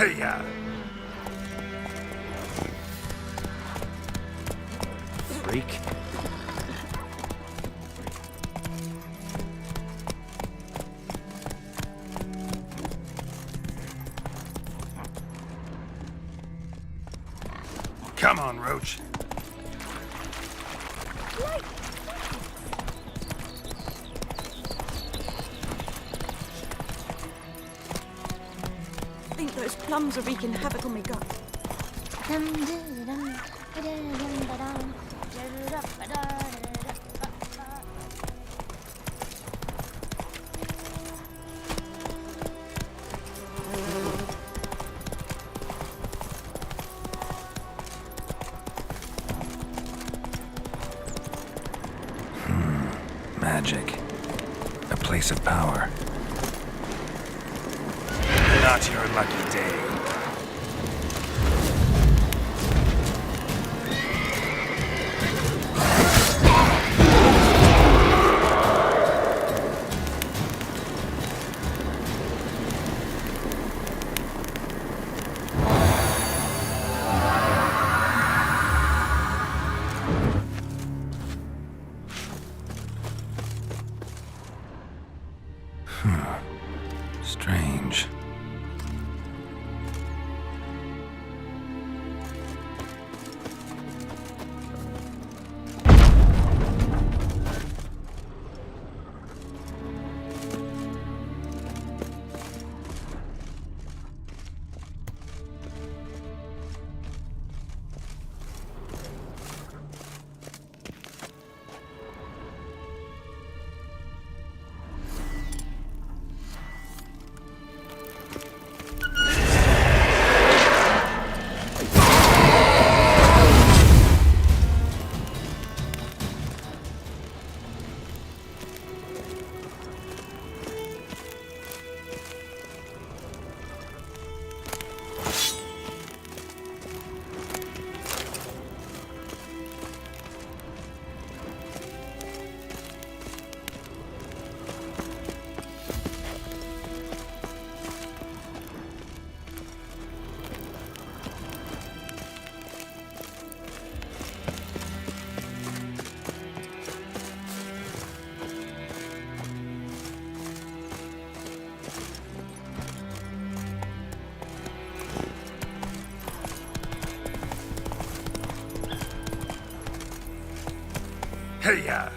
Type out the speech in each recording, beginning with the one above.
Hey-ya! Freak. Come on, Roach. I think those plums are wreaking havoc on my gut. Magic. A place of power. Not your lucky day. Strange. Hey-ya!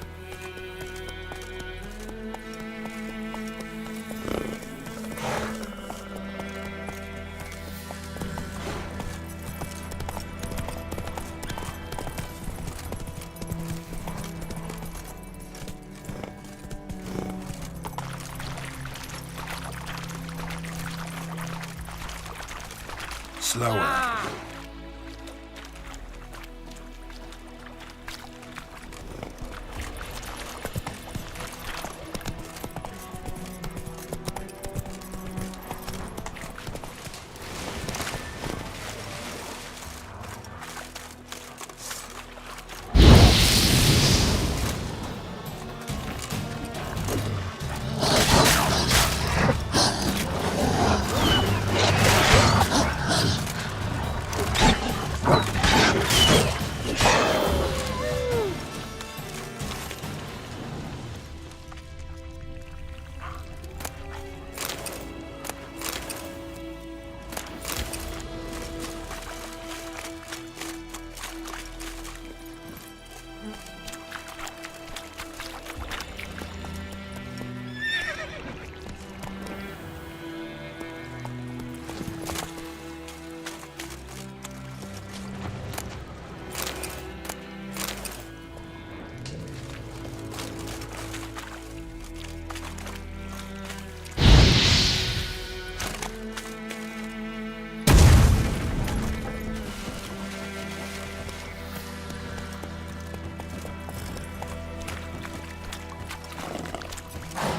Slower.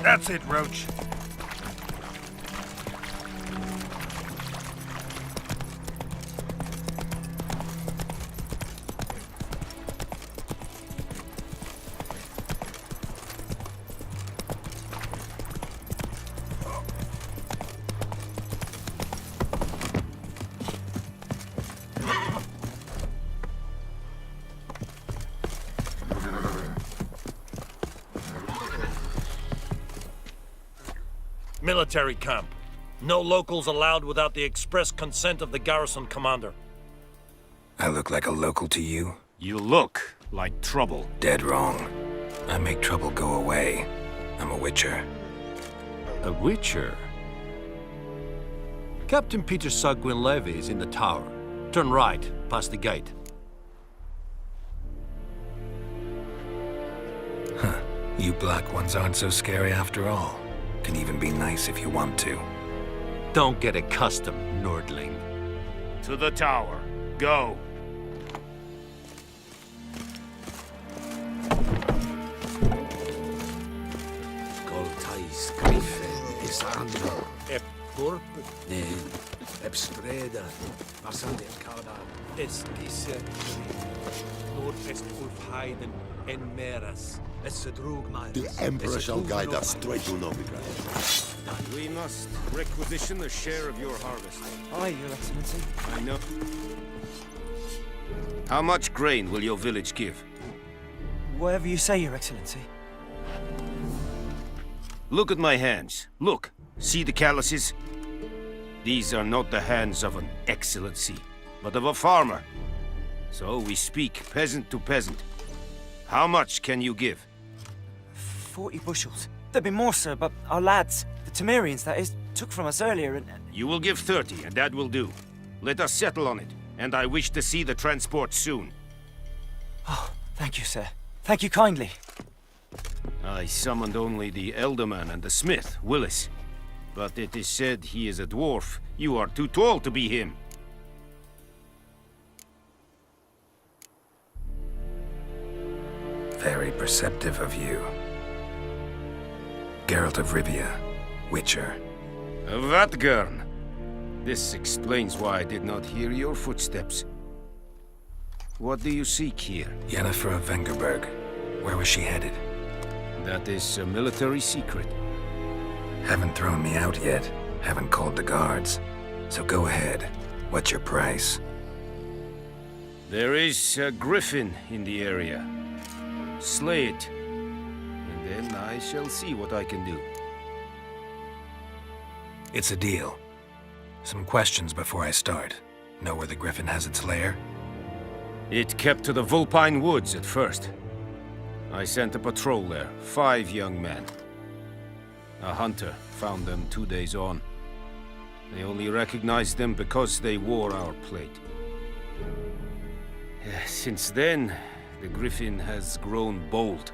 That's it, Roach. Military camp. No locals allowed without the express consent of the garrison commander. I look like a local to you? You look like trouble. Dead wrong. I make trouble go away. I'm a witcher. A witcher? Captain Peter Sagwin Levy is in the tower. Turn right, past the gate. Huh. You black ones aren't so scary after all. Can even be nice if you want to. Don't get accustomed, Nordling. To the tower. Go. Coltais Griffin is Andro. E purp Ne, Ebstreda, Marsandem Calabar. est disse nur est Ulf Heiden en Meras. Es drug my. The Emperor shall guide us straight to Novigrad. We must requisition a share of your harvest. Aye, Your Excellency. I know. How much grain will your village give? Whatever you say, Your Excellency. Look at my hands. Look. See the calluses? These are not the hands of an excellency, but of a farmer. So we speak peasant to peasant. How much can you give? 40 bushels. There'd be more, sir, but our lads, the Temerians, that is, took from us earlier and... You will give 30, and that will do. Let us settle on it, and I wish to see the transport soon. Oh, thank you, sir. Thank you kindly. I summoned only the Elderman and the smith, Willis. But it is said he is a dwarf. You are too tall to be him. Very perceptive of you. Geralt of Rivia, Witcher. Vatgern! This explains why I did not hear your footsteps. What do you seek here? Yennefer of Vengerberg. Where was she headed? That is a military secret. Haven't thrown me out yet. Haven't called the guards. So go ahead. What's your price? There is a Griffin in the area. Slay it, and then I shall see what I can do. It's a deal. Some questions before I start. Know where the Griffin has its lair? It kept to the Vulpine Woods at first. I sent a patrol there, 5 young men. A hunter found them 2 days on. They only recognized them because they wore our plate. Since then, the Griffin has grown bold.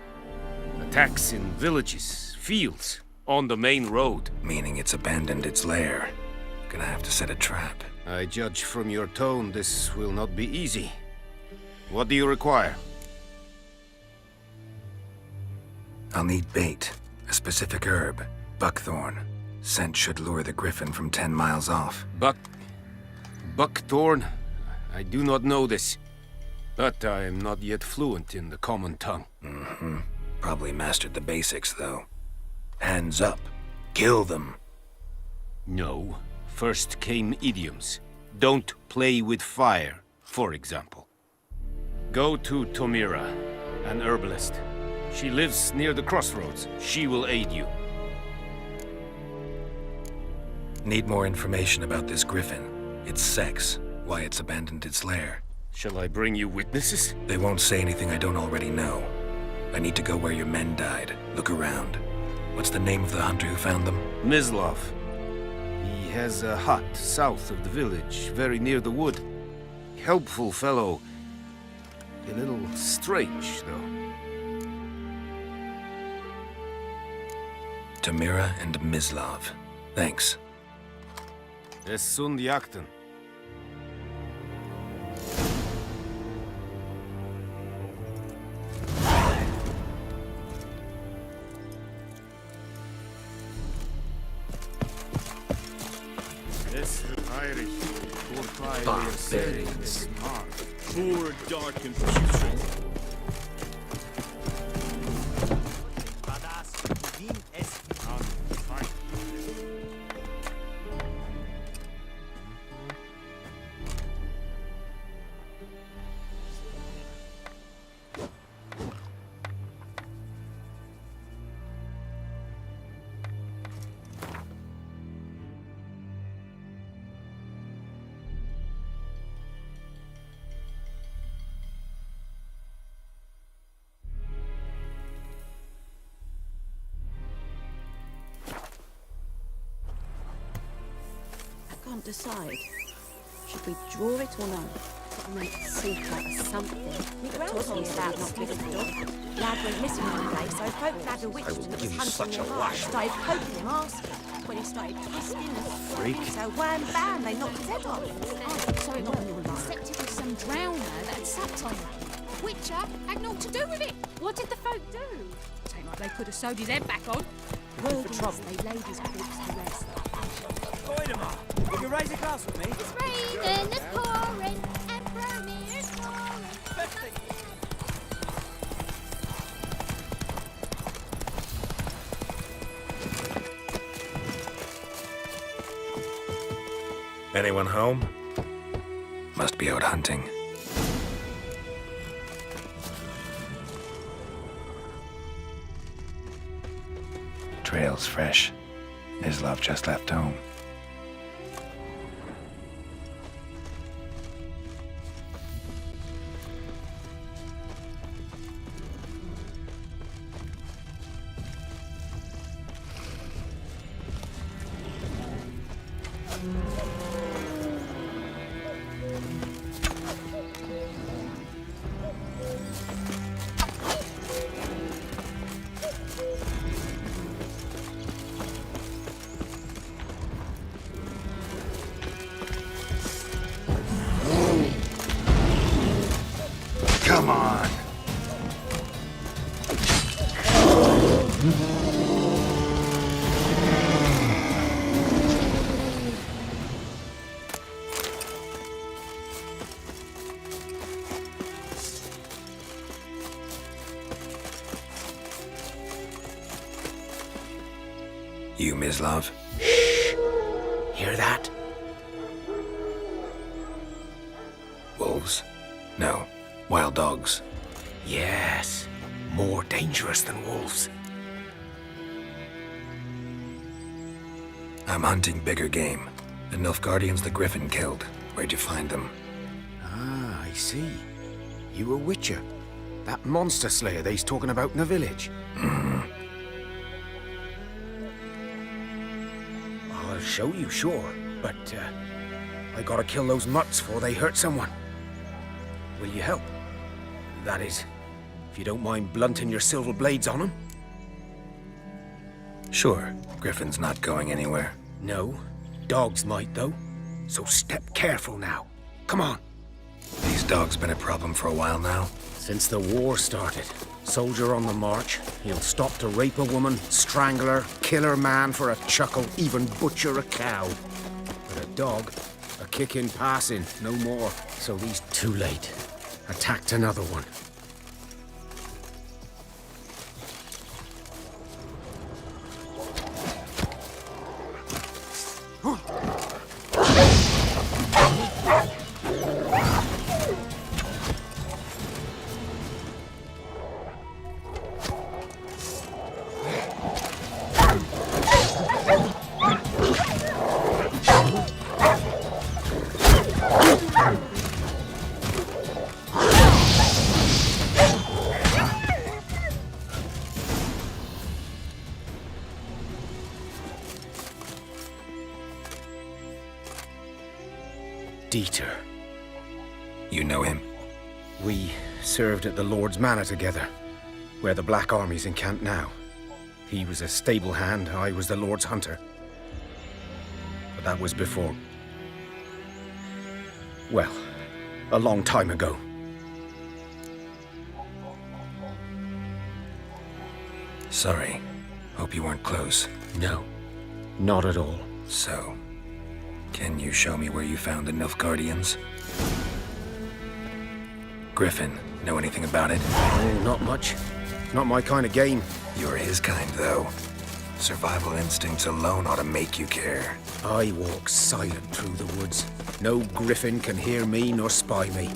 Attacks in villages, fields, on the main road. Meaning it's abandoned its lair. Gonna have to set a trap. I judge from your tone this will not be easy. What do you require? I'll need bait. A specific herb. Buckthorn. Scent should lure the Griffin from 10 miles off. Buckthorn? I do not know this. But I am not yet fluent in the common tongue. Mm-hmm. Probably mastered the basics, though. Hands up. Kill them. No. First came idioms. Don't play with fire, for example. Go to Tomira, an herbalist. She lives near the crossroads. She will aid you. Need more information about this Griffin. Its sex. Why it's abandoned its lair. Shall I bring you witnesses? They won't say anything I don't already know. I need to go where your men died. Look around. What's the name of the hunter who found them? Mislav. He has a hut south of the village, very near the wood. Helpful fellow. A little strange, though. Tamira and Mislav. Thanks. Es sunt jakten. Barbarians. Poor, dark, and putrid. can't decide. Should we draw it or no? Secret or something. My gran told me about not giving the dog. Lad went missing one day, so folk had a witch and was hunting him up. Started poking him, asking. When he started twisting and freak. So wham bam, they knocked his head off. So it got accepted with some drowner that had sapped on him. Witcher had naught to do with it. What did the folk do? Seemed like they could have sewed his head back on. Word for trouble. They laid his corpse to rest. Goidemar, will you raise a glass with me? It's raining, it's pouring, and Bromir's pouring. Anyone home? Must be out hunting. Trail's fresh. Islov just left home. Come on! You, Mislav? Shh! Hear that? Wolves? No. Wild dogs. Yes. More dangerous than wolves. I'm hunting bigger game. The Nilfgaardians the Griffin killed. Where'd you find them? Ah, I see. You a witcher. That monster slayer they's talking about in the village. I'll show you, sure. But, I gotta kill those mutts before they hurt someone. Will you help? That is, if you don't mind blunting your silver blades on them. Sure. Griffin's not going anywhere. No. Dogs might, though. So step careful now. Come on. These dogs been a problem for a while now? Since the war started. Soldier on the march. He'll stop to rape a woman, strangle her, kill her man for a chuckle, even butcher a cow. But a dog, a kick in passing, no more. So he's too late. Attacked another one. Dieter. You know him? We served at the Lord's Manor together, where the Black Army's encamped now. He was a stable hand, I was the Lord's hunter. But that was before... well, a long time ago. Sorry. Hope you weren't close. No, not at all. So, can you show me where you found the Nilfgaardians? Griffin, know anything about it? Oh, not much. Not my kind of game. You're his kind, though. Survival instincts alone ought to make you care. I walk silent through the woods. No Griffin can hear me nor spy me.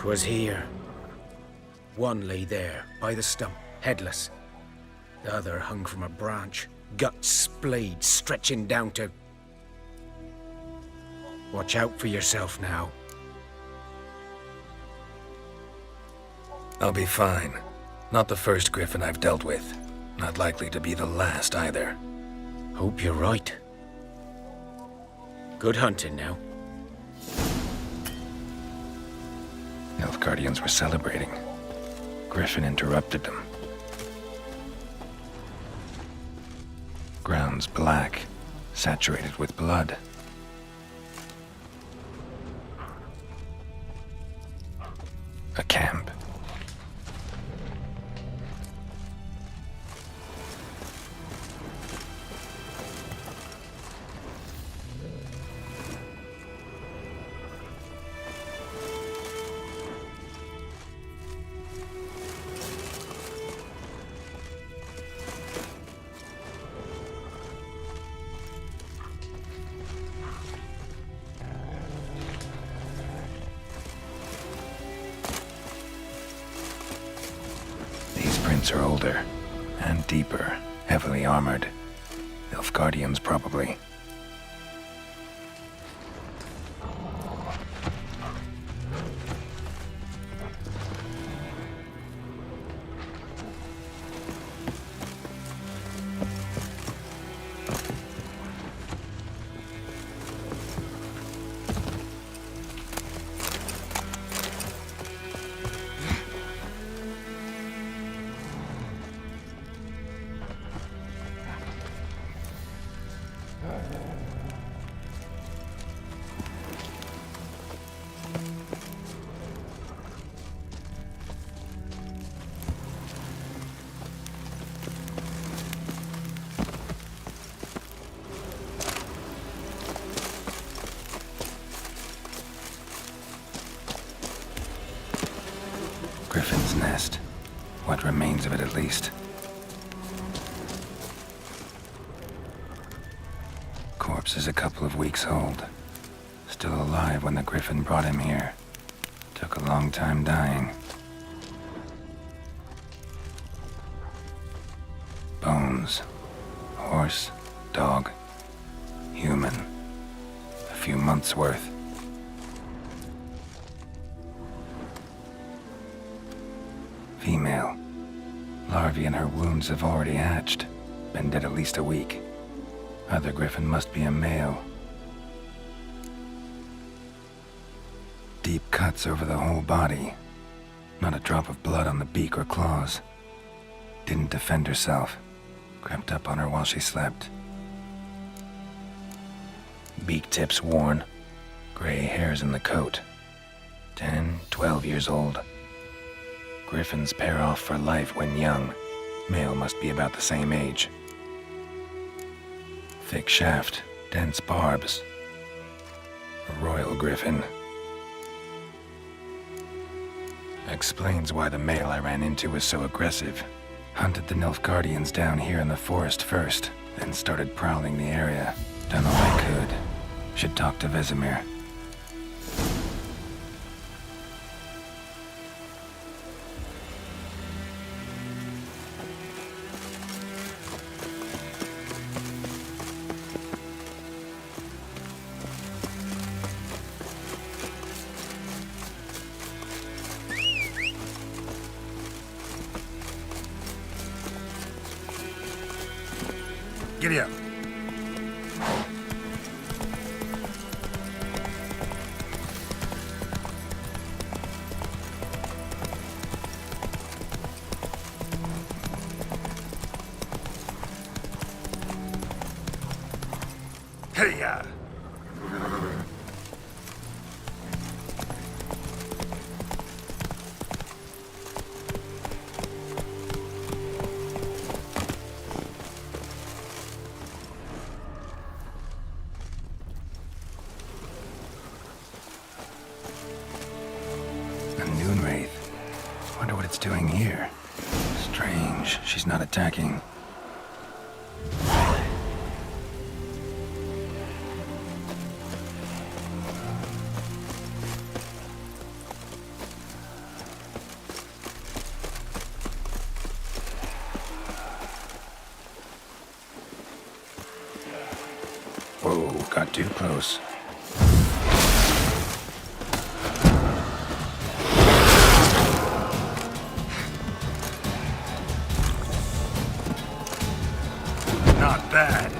'Twas here. One lay there, by the stump, headless. The other hung from a branch, gut splayed, stretching down to... Watch out for yourself now. I'll be fine. Not the first Griffin I've dealt with. Not likely to be the last either. Hope you're right. Good hunting now. Nilfgaardians were celebrating. Griffin interrupted them. Ground's black, saturated with blood. A camp. Are older and deeper, heavily armored. Nilfgaardians, probably. Griffin's nest. What remains of it, at least. Corpse is a couple of weeks old. Still alive when the Griffin brought him here. Took a long time dying. Bones. Horse, dog, human. A few months' worth. Female. Larvae in her wounds have already hatched. Been dead at least a week. Other Griffin must be a male. Deep cuts over the whole body. Not a drop of blood on the beak or claws. Didn't defend herself. Crept up on her while she slept. Beak tips worn. Gray hairs in the coat. 10, 12 years old. Griffins pair off for life when young. Male must be about the same age. Thick shaft, dense barbs. A royal Griffin. Explains why the male I ran into was so aggressive. Hunted the Nilfgaardians down here in the forest first, then started prowling the area. Done all I could. Should talk to Vizima. Giddy up. Hey-ya! Doing here? Strange, she's not attacking. Whoa, got too close. Not bad.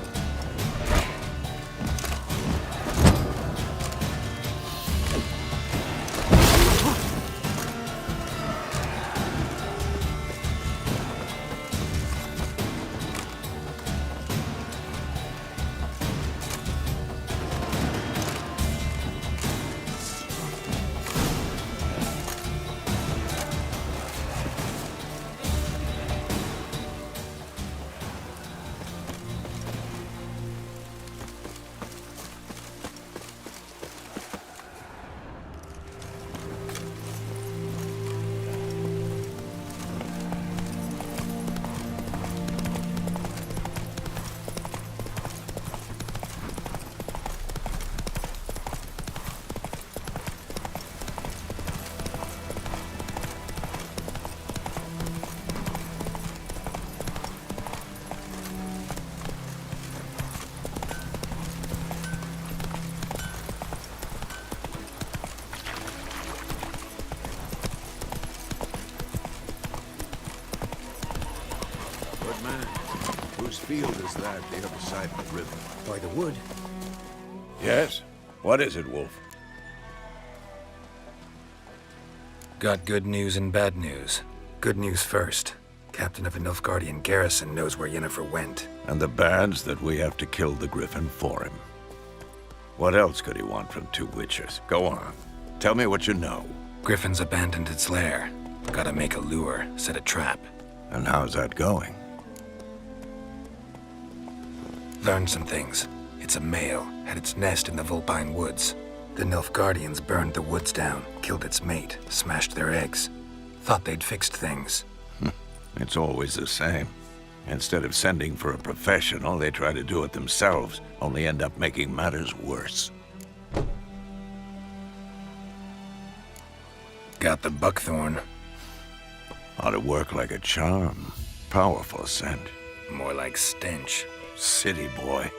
Good man. Whose field is that the other side of the river? By the wood. Yes? What is it, Wolf? Got good news and bad news. Good news first. Captain of a Nilfgaardian garrison knows where Yennefer went. And the bad's that we have to kill the Griffin for him. What else could he want from two witchers? Go on. Tell me what you know. Griffin's abandoned its lair. Gotta make a lure, set a trap. And how's that going? Learned some things. It's a male, had its nest in the Vulpine Woods. The Nilfgaardians burned the woods down, killed its mate, smashed their eggs. Thought they'd fixed things. It's always the same. Instead of sending for a professional, they try to do it themselves, only end up making matters worse. Got the buckthorn. Ought to work like a charm. Powerful scent. More like stench. City boy.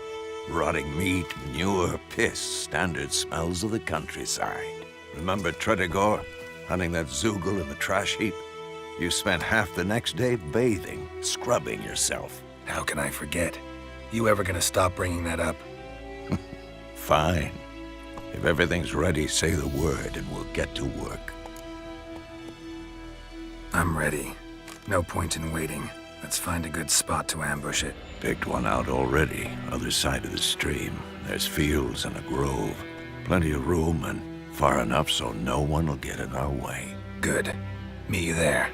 Rotting meat, manure, piss, standard smells of the countryside. Remember Tredegor? Hunting that Zoogle in the trash heap? You spent half the next day bathing, scrubbing yourself. How can I forget? You ever gonna stop bringing that up? Fine. If everything's ready, say the word and we'll get to work. I'm ready. No point in waiting. Let's find a good spot to ambush it. Picked one out already, other side of the stream. There's fields and a grove. Plenty of room and far enough so no one will get in our way. Good. Meet you there.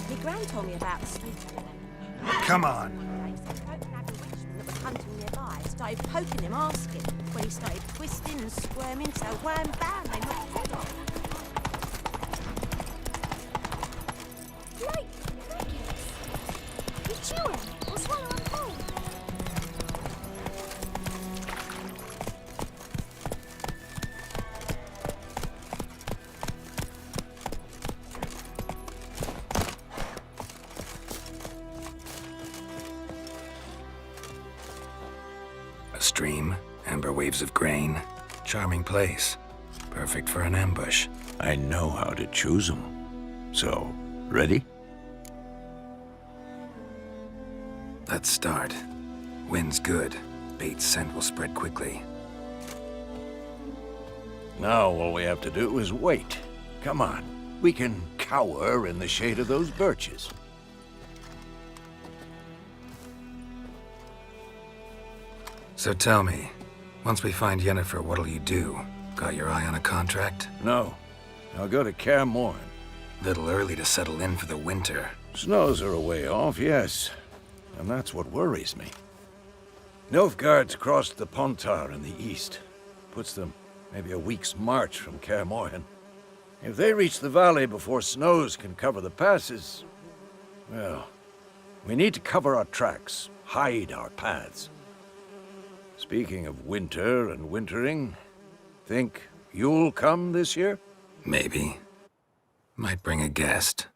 My gran told me about the street Come on. that was hunting nearby. Started poking him, asking. When he started twisting and squirming, so wham bam, they knocked his head off. Like crickets. You chew 'em or swallow 'em whole. A stream, amber waves of grain. Charming place. Perfect for an ambush. I know how to choose them. So, ready? Let's start. Wind's good. Bait's scent will spread quickly. Now all we have to do is wait. Come on. We can cower in the shade of those birches. So tell me, once we find Yennefer, what'll you do? Got your eye on a contract? No. I'll go to Kaer Morhen. Little early to settle in for the winter. Snows are a way off, yes. And that's what worries me. Nilfgaard's crossed the Pontar in the east. Puts them maybe a week's march from Kaer Morhen. If they reach the valley before snows can cover the passes, well, We need to cover our tracks, hide our paths. Speaking of winter and wintering, think you'll come this year? Maybe. Might bring a guest.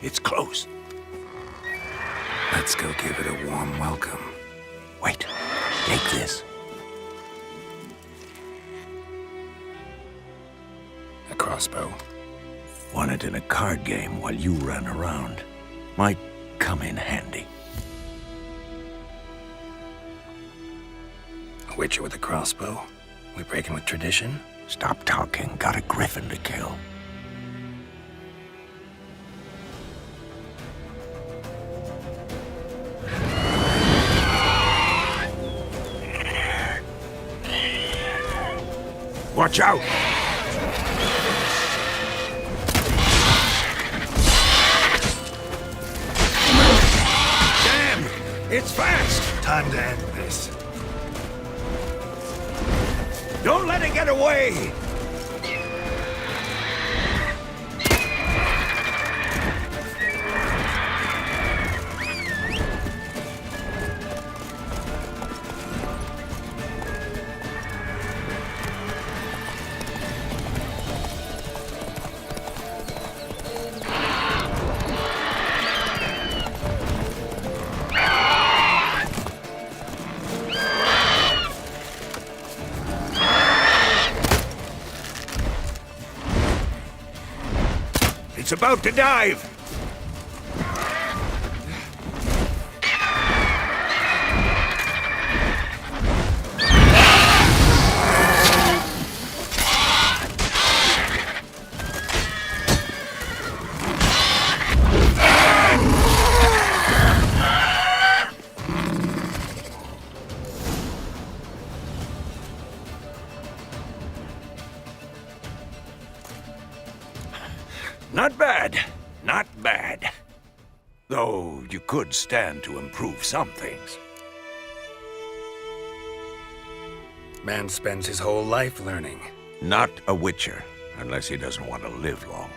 It's close. Let's go give it a warm welcome. Wait, take this. A crossbow. Won it in a card game while you ran around. Might come in handy. A witcher with a crossbow? We breaking with tradition? Stop talking. Got a Griffin to kill. Watch out! Damn! It's fast! Time to end this. Don't let it get away! It's about to dive! Not bad. Not bad. Though you could stand to improve some things. Man spends his whole life learning. Not a witcher, unless he doesn't want to live long.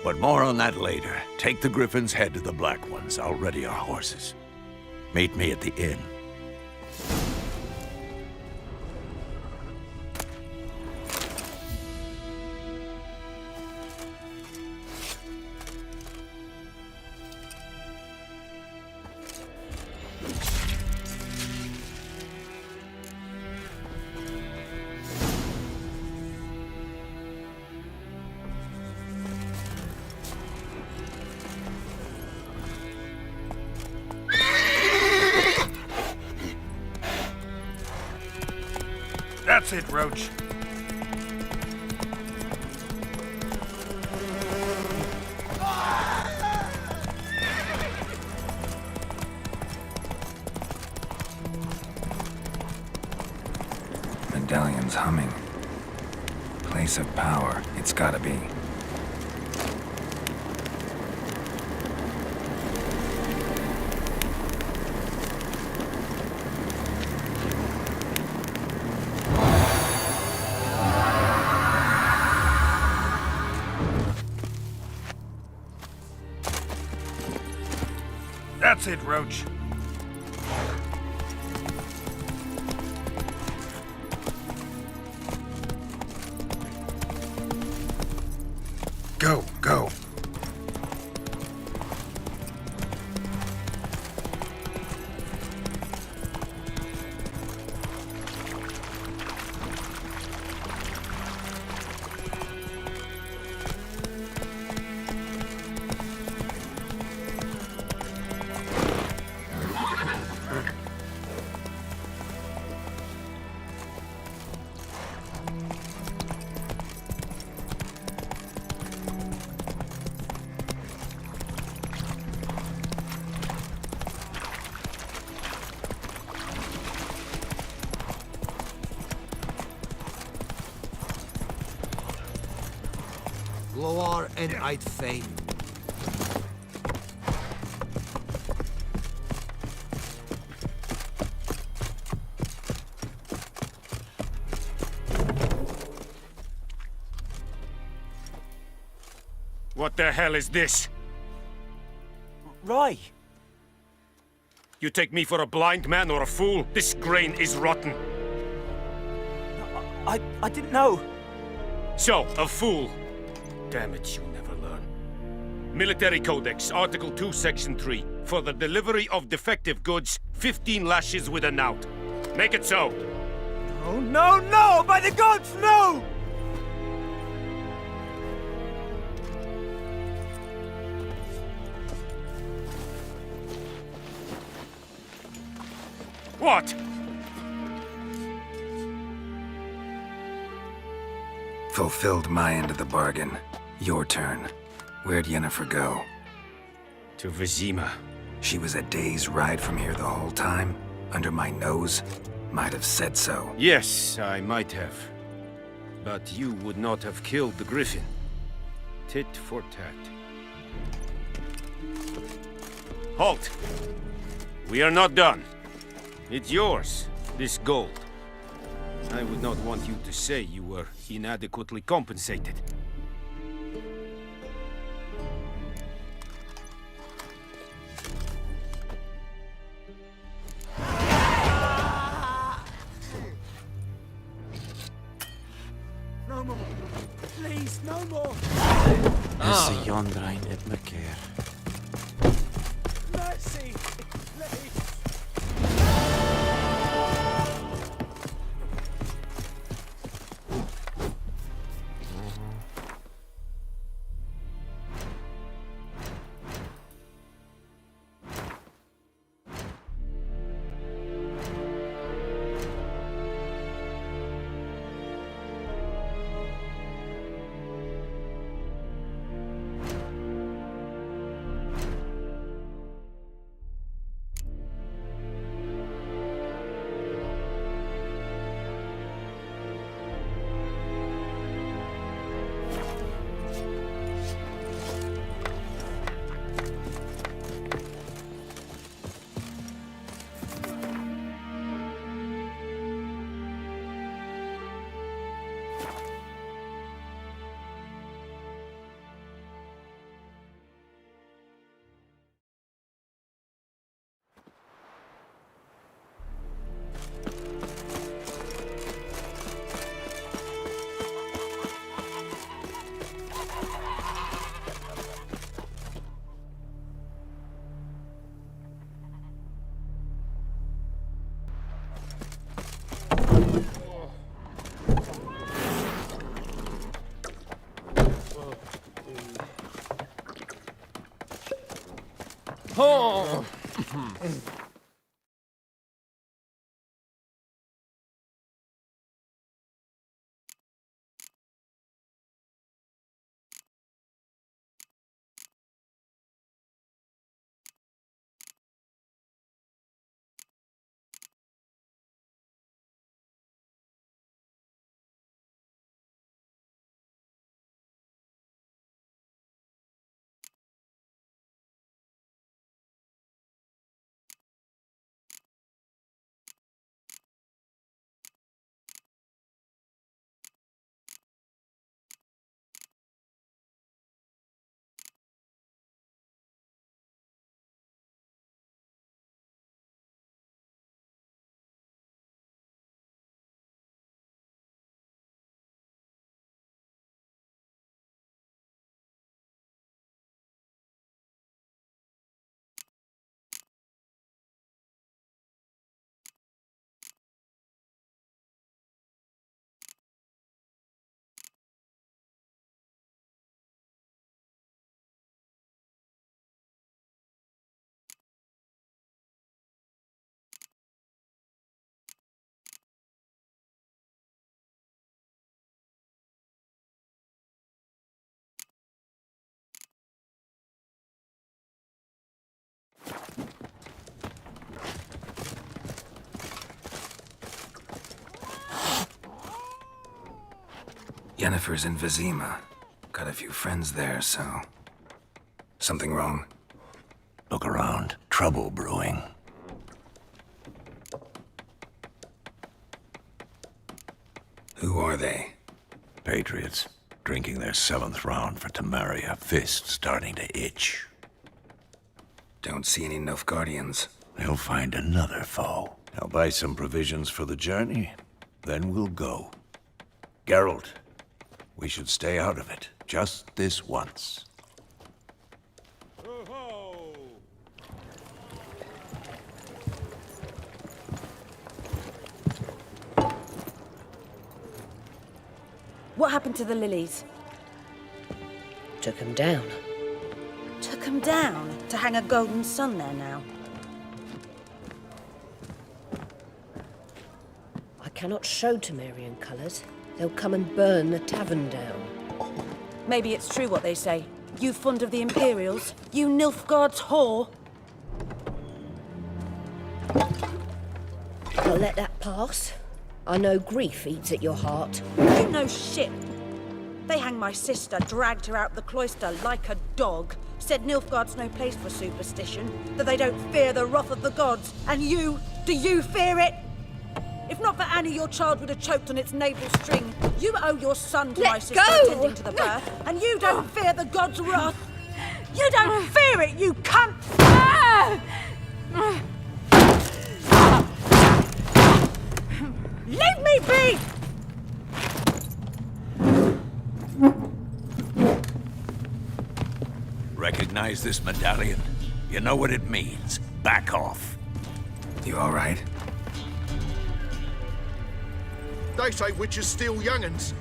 But more on that later. Take the Griffin's head to the Black Ones. I'll ready our horses. Meet me at the inn. That's it, Roach. Medallion's humming. Place of power. It's gotta be. That's it, Roach. Go, go. Gloar and I'd fain. What the hell is this? Rye! You take me for a blind man or a fool? This grain is rotten. I didn't know. So, a fool. Damn it, you never learn. Military Codex, Article 2, Section 3. For the delivery of defective goods, 15 lashes with a knout. Make it so. No, no, no! By the gods, no! What? Fulfilled my end of the bargain. Your turn. Where'd Yennefer go? To Vizima. She was a day's ride from here the whole time? Under my nose? Might have said so. Yes, I might have. But you would not have killed the Griffin. Tit for tat. Halt! We are not done. It's yours, this gold. I would not want you to say you were inadequately compensated. No more. Please, no more. Is a yondrain at Macair. Mercy! Please! Oh! Yennefer's in Vizima. Got a few friends there, so... Something wrong? Look around. Trouble brewing. Who are they? Patriots. drinking their 7th round for Temeria, fist starting to itch. Don't see any Nilfgaardians. They'll find another foe. I'll buy some provisions for the journey, then we'll go. Geralt, we should stay out of it, just this once. What happened to the lilies? Took him down. Took them down to hang a golden sun there now. I cannot show Temerian colours. They'll come and burn the tavern down. Maybe it's true what they say. You fond of the Imperials? You Nilfgaard's whore? I'll let that pass. I know grief eats at your heart. You know shit. They hanged my sister, dragged her out the cloister like a dog. Said Nilfgaard's no place for superstition, that they don't fear the wrath of the gods. And you, do you fear it? If not for Annie, your child would have choked on its navel string. You owe your son to my sister attending to the birth, and you don't fear the gods' wrath. You don't fear it, you cunt! Leave me be! Recognize this medallion? You know what it means. Back off. You all right? They say witches steal young'uns.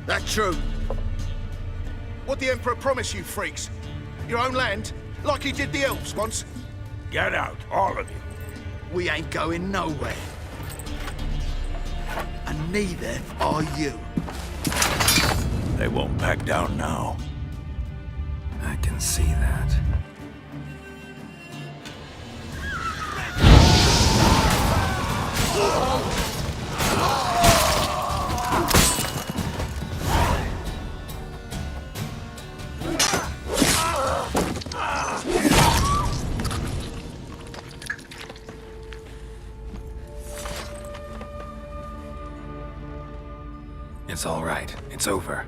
That true. What the Emperor promise you, freaks? Your own land? Like he did the elves once? Get out, all of you. We ain't going nowhere. And neither are you. They won't back down now. I can see that. It's all right. It's over.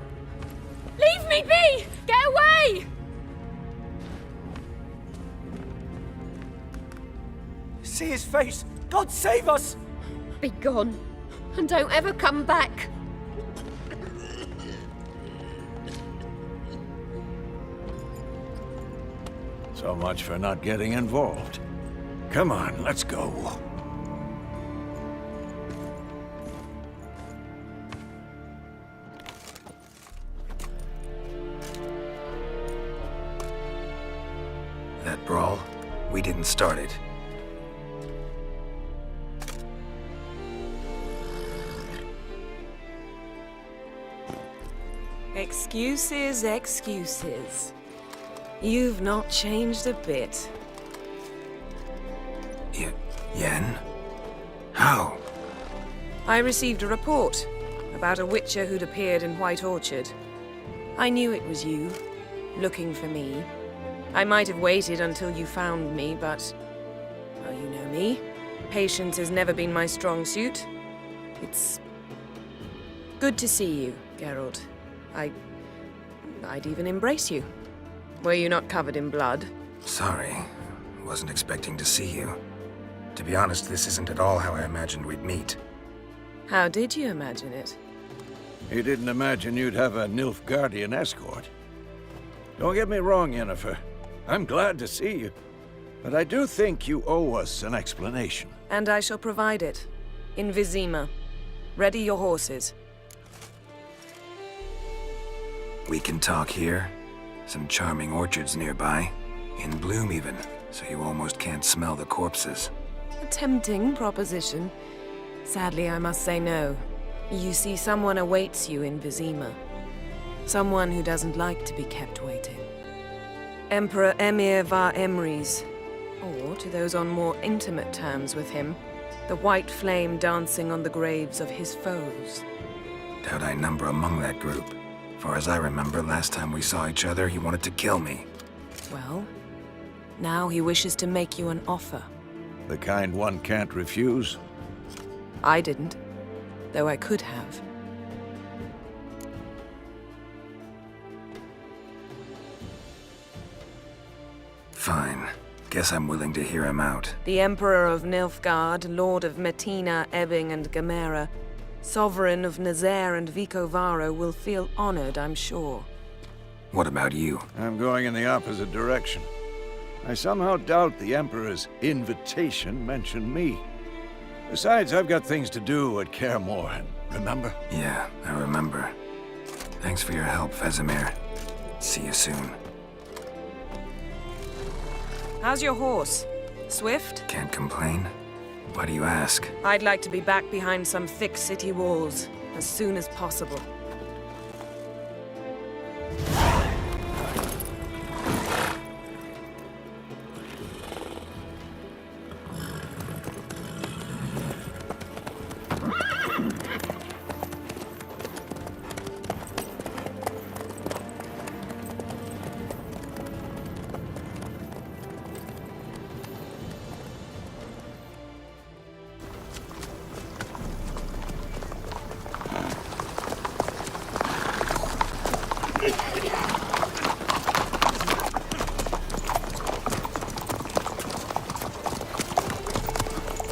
Leave me be! Get away! See his face! God save us! Be gone. And don't ever come back. So much for not getting involved. Come on, let's go. That brawl, we didn't start it. Excuses, excuses. You've not changed a bit. Yen? How? I received a report about a witcher who'd appeared in White Orchard. I knew it was you, looking for me. I might have waited until you found me, but... well, you know me. Patience has never been my strong suit. It's... good to see you, Geralt. I'd even embrace you. Were you not covered in blood? Sorry. Wasn't expecting to see you. To be honest, this isn't at all how I imagined we'd meet. How did you imagine it? You didn't imagine you'd have a Nilfgaardian escort. Don't get me wrong, Yennefer. I'm glad to see you. But I do think you owe us an explanation. And I shall provide it. In Vizima. Ready your horses. We can talk here. Some charming orchards nearby. In bloom even, so you almost can't smell the corpses. A tempting proposition. Sadly, I must say no. You see, someone awaits you in Vizima. Someone who doesn't like to be kept waiting. Emperor Emir var Emrys. Or, to those on more intimate terms with him, the white flame dancing on the graves of his foes. Doubt I number among that group. Far as I remember, last time we saw each other, he wanted to kill me. Well, now he wishes to make you an offer. The kind one can't refuse? I didn't, though I could have. Fine. Guess I'm willing to hear him out. The Emperor of Nilfgaard, Lord of Metina, Ebbing, and Gamera, Sovereign of Nazaire and Vicovaro will feel honored, I'm sure. What about you? I'm going in the opposite direction. I somehow doubt the Emperor's invitation mentioned me. Besides, I've got things to do at Kaer Morhen, remember? Yeah, I remember. Thanks for your help, Vesemir. See you soon. How's your horse? Swift? Can't complain. Why do you ask? I'd like to be back behind some thick city walls as soon as possible.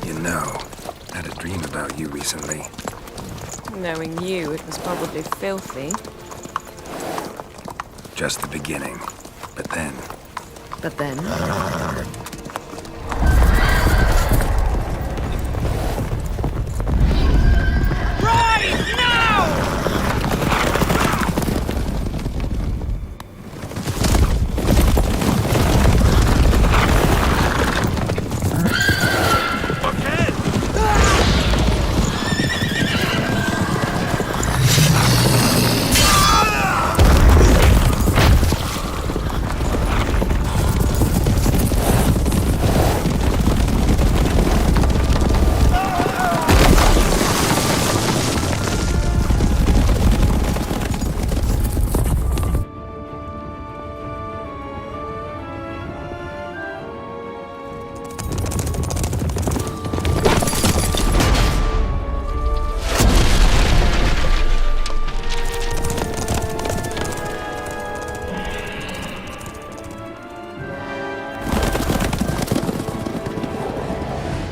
You know, I had a dream about you recently. Knowing you, it was probably filthy. Just the beginning. But then... But then? Right now!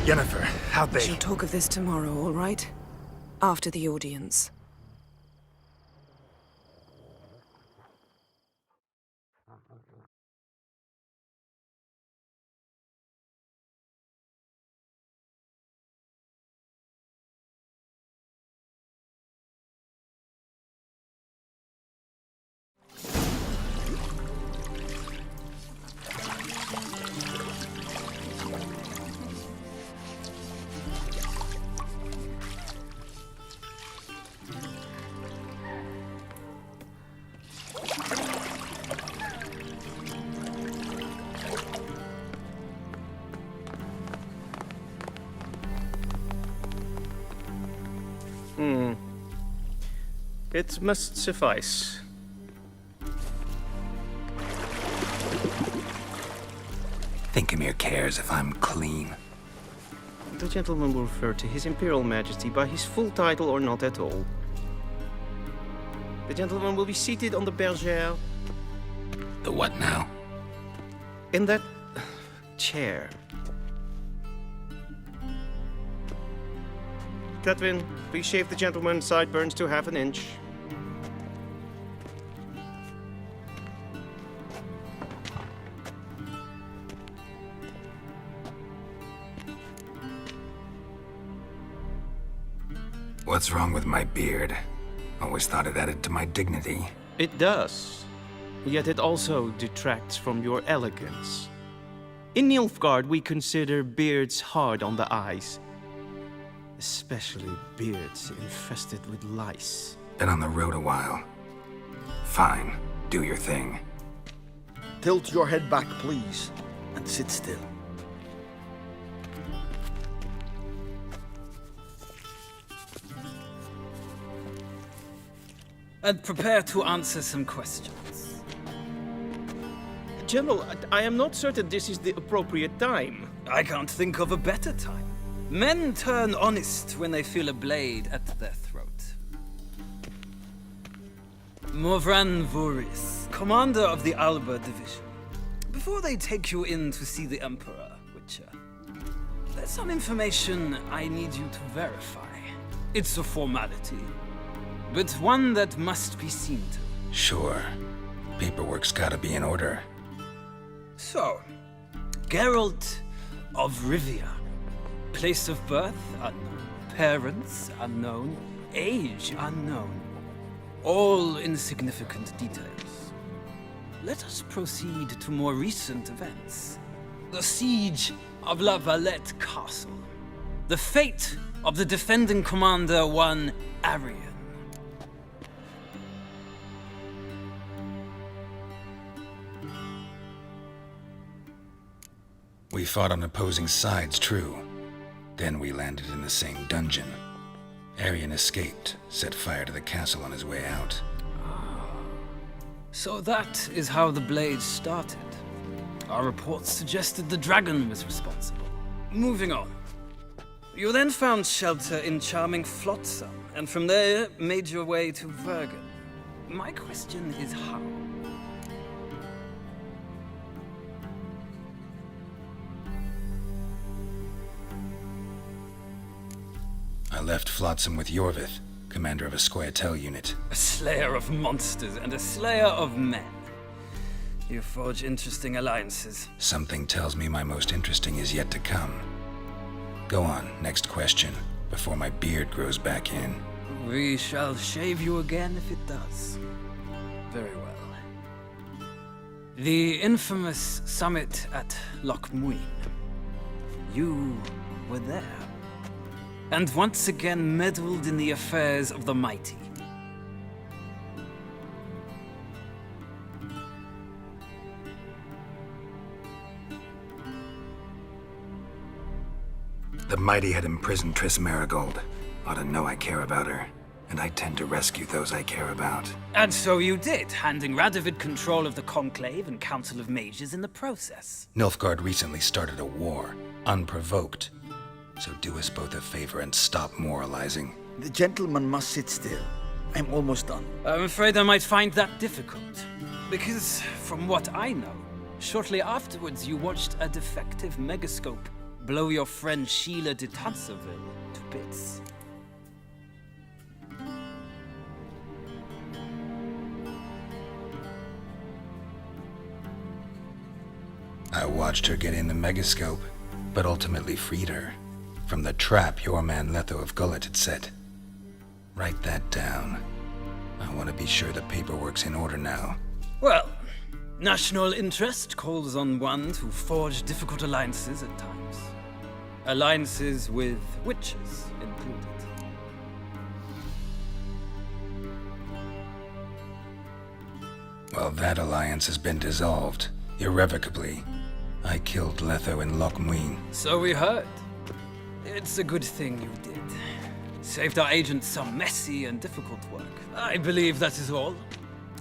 Yennefer, how'd they... We'll talk of this tomorrow, all right? After the audience. It must suffice. Think Emir cares if I'm clean? The gentleman will refer to His Imperial Majesty by his full title or not at all. The gentleman will be seated on the bergère. The what now? In that chair. Griffin, please shave the gentleman's sideburns to ½ an inch. What's wrong with my beard? Always thought it added to my dignity. It does. Yet it also detracts from your elegance. In Nilfgaard, we consider beards hard on the eyes. Especially beards infested with lice. Been on the road a while. Fine, do your thing. Tilt your head back, please, and sit still. And prepare to answer some questions. General, I am not certain this is the appropriate time. I can't think of a better time. Men turn honest when they feel a blade at their throat. Morvran Voorhis, commander of the Alba Division. before they take you in to see the Emperor, Witcher, there's some information I need you to verify. It's a formality, but one that must be seen to. Sure. Paperwork's gotta be in order. So, Geralt of Rivia. Place of birth unknown. Parents unknown. Age unknown. All insignificant details. Let us proceed to more recent events. The siege of La Valette Castle. The fate of the defending commander, one Arian. We fought on opposing sides, true. Then we landed in the same dungeon. Arian escaped, set fire to the castle on his way out. So that is how the Blade started. Our reports suggested the dragon was responsible. Moving on. You then found shelter in charming Flotsam, and from there made your way to Vergen. My question is how? I left Flotsam with Yorvith, commander of a Scoia'tael unit. A slayer of monsters and a slayer of men. You forge interesting alliances. Something tells me my most interesting is yet to come. Go on, next question, before my beard grows back in. We shall shave you again if it does. Very well. The infamous summit at Loch Muin. You were there. And once again meddled in the affairs of the mighty. The mighty had imprisoned Triss Marigold. Ought to know I care about her, and I tend to rescue those I care about. And so you did, handing Radovid control of the Conclave and Council of Mages in the process. Nilfgaard recently started a war, unprovoked. So do us both a favor and stop moralizing. The gentleman must sit still. I'm almost done. I'm afraid I might find that difficult. Because, from what I know, shortly afterwards you watched a defective megascope blow your friend Sheila de Tanserville to bits. I watched her get in the megascope, but ultimately freed her. From the trap your man Letho of Gullet had set. Write that down. I want to be sure the paperwork's in order now. Well, national interest calls on one to forge difficult alliances at times. Alliances with witches included. Well, that alliance has been dissolved, irrevocably. I killed Letho in Loch Muin. So we heard. It's a good thing you did. Saved our agent some messy and difficult work. I believe that is all.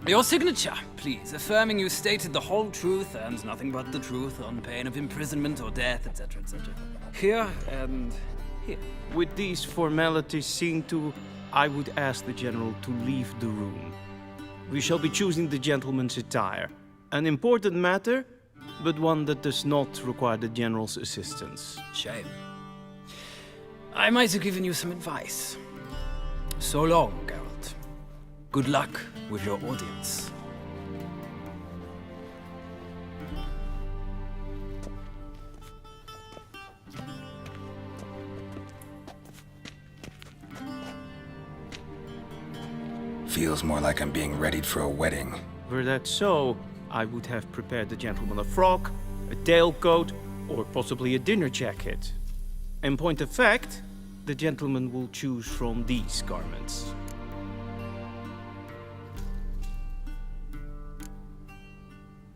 Your signature, please, affirming you stated the whole truth and nothing but the truth on pain of imprisonment or death, etc., etc. Here and here. With these formalities seen to, I would ask the General to leave the room. We shall be choosing the gentleman's attire. An important matter, but one that does not require the General's assistance. Shame. I might have given you some advice. So long, Geralt. Good luck with your audience. Feels more like I'm being readied for a wedding. Were that so, I would have prepared the gentleman a frock, a tailcoat, or possibly a dinner jacket. In point of fact, the gentleman will choose from these garments.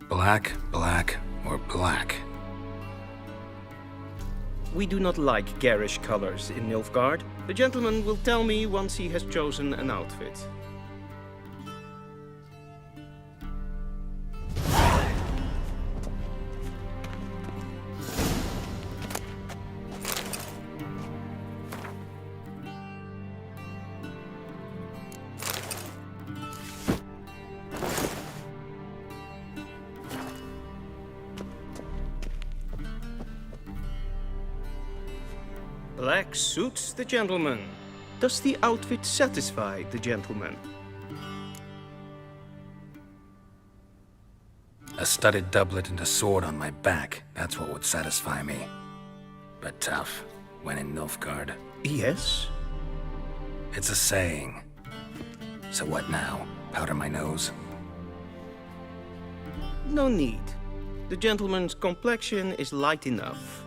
Black, black, or black? We do not like garish colors in Nilfgaard. The gentleman will tell me once he has chosen an outfit. Black suits the gentleman. Does the outfit satisfy the gentleman? A studded doublet and a sword on my back, that's what would satisfy me. But tough, when in Nilfgaard. Yes? It's a saying. So what now? Powder my nose? No need. The gentleman's complexion is light enough.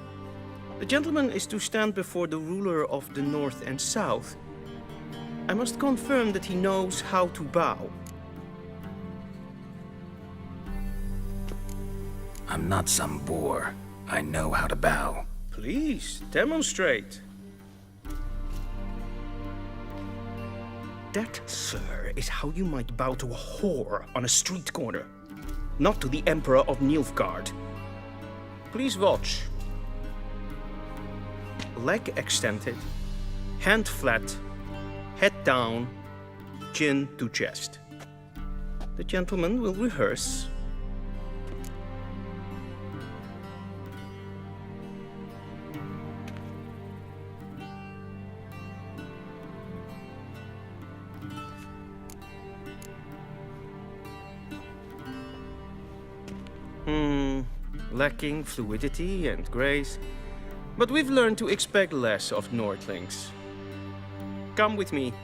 The gentleman is to stand before the ruler of the North and South. I must confirm that he knows how to bow. I'm not some boor. I know how to bow. Please, demonstrate. That, sir, is how you might bow to a whore on a street corner. Not to the Emperor of Nilfgaard. Please watch. Leg extended, hand flat, head down, chin to chest. The gentleman will rehearse. Lacking fluidity and grace, but we've learned to expect less of Nordlings. Come with me.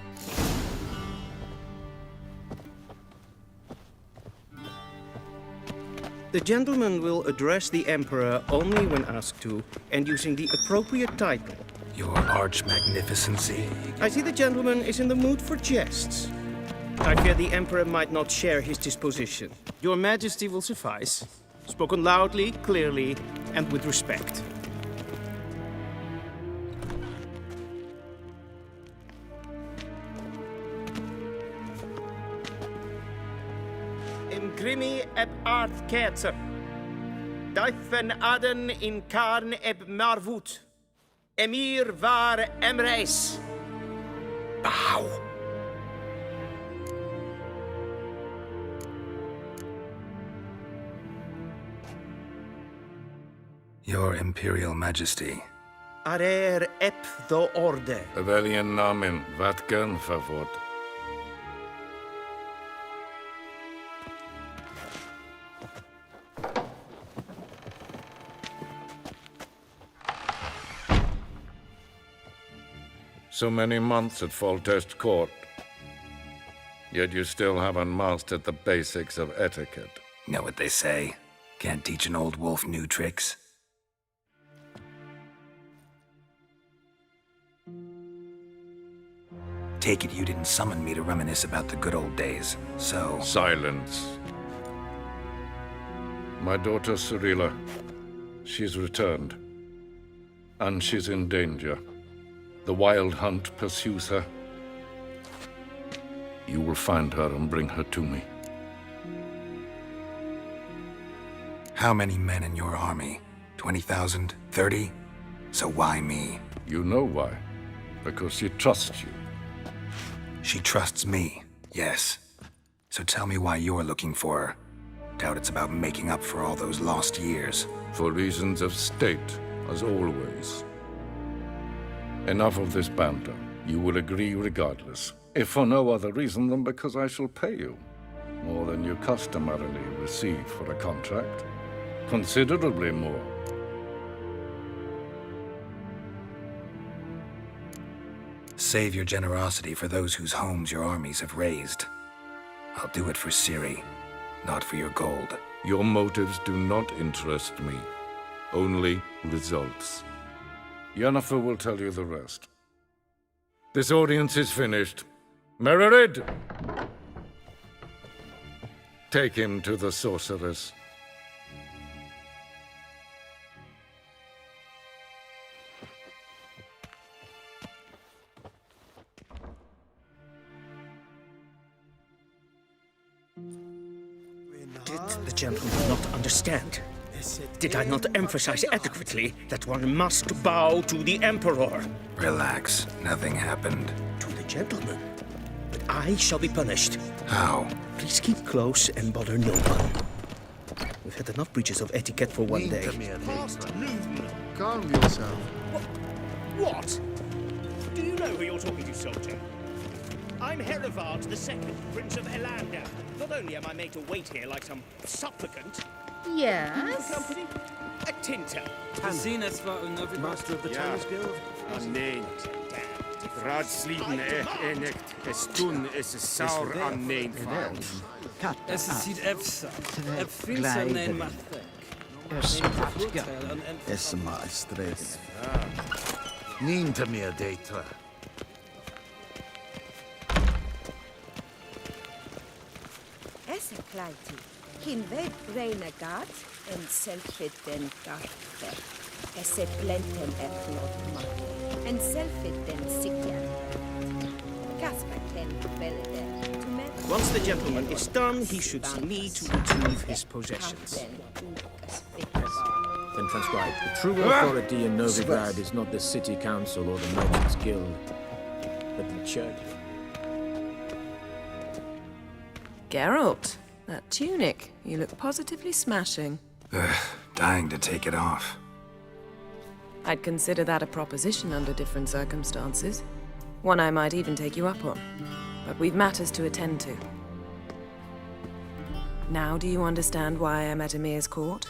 The gentleman will address the Emperor only when asked to, and using the appropriate title. Your Arch-Magnificency. I see the gentleman is in the mood for jests. I fear the Emperor might not share his disposition. Your Majesty will suffice. Spoken loudly, clearly, and with respect. Imgrimi eb art ketzer. Daifen aden in karn eb marvut. Emir var emreis. Bow. Your Imperial Majesty. Arer ep the orde. Velen namen, vatgen favort. So many months at Foltest Court. Yet you still haven't mastered the basics of etiquette. Know what they say? Can't teach an old wolf new tricks. Take it you didn't summon me to reminisce about the good old days, so... Silence. My daughter Cyrilla, she's returned. And she's in danger. The Wild Hunt pursues her. You will find her and bring her to me. How many men in your army? 20,000? 30? So why me? You know why. Because she trusts you. She trusts me, yes. So tell me why you're looking for her. Doubt it's about making up for all those lost years. For reasons of state, as always. Enough of this banter. You will agree regardless. If for no other reason than because I shall pay you. More than you customarily receive for a contract. Considerably more. Save your generosity for those whose homes your armies have razed. I'll do it for Ciri, not for your gold. Your motives do not interest me. Only results. Yennefer will tell you the rest. This audience is finished. Mererid! Take him to the sorceress. Did the gentleman not understand? Did I not emphasize adequately that one must bow to the Emperor? Relax. Nothing happened. To the gentleman. But I shall be punished. How? Please keep close and bother no one. We've had enough breaches of etiquette for one day. Calm yourself. What? Do you know who you're talking to, soldier? I'm Herivard II, Prince of Elander. Not only am I made to wait here like some supplicant... Yes? The company? A tinter. Master of the Tanners Guild? Nein. Raadsliden enicht, es tun is saur an nein faal. Es sieht efsa. Finser nein machtek. Esse mais três. Ninta mir data. Esse pleiti. Hin ved renegat en selfit den garfe. Esse blenten etnot en selfit den sikyan. Gasper ten velede. Once the gentleman is done, he should see me to retrieve his possessions. Then transcribe. The true authority in Novigrad is not the city council or the merchants guild, but the church. Geralt, that tunic. You look positively smashing. Dying to take it off. I'd consider that a proposition under different circumstances. One I might even take you up on. But we've matters to attend to. Now do you understand why I'm at Emir's court?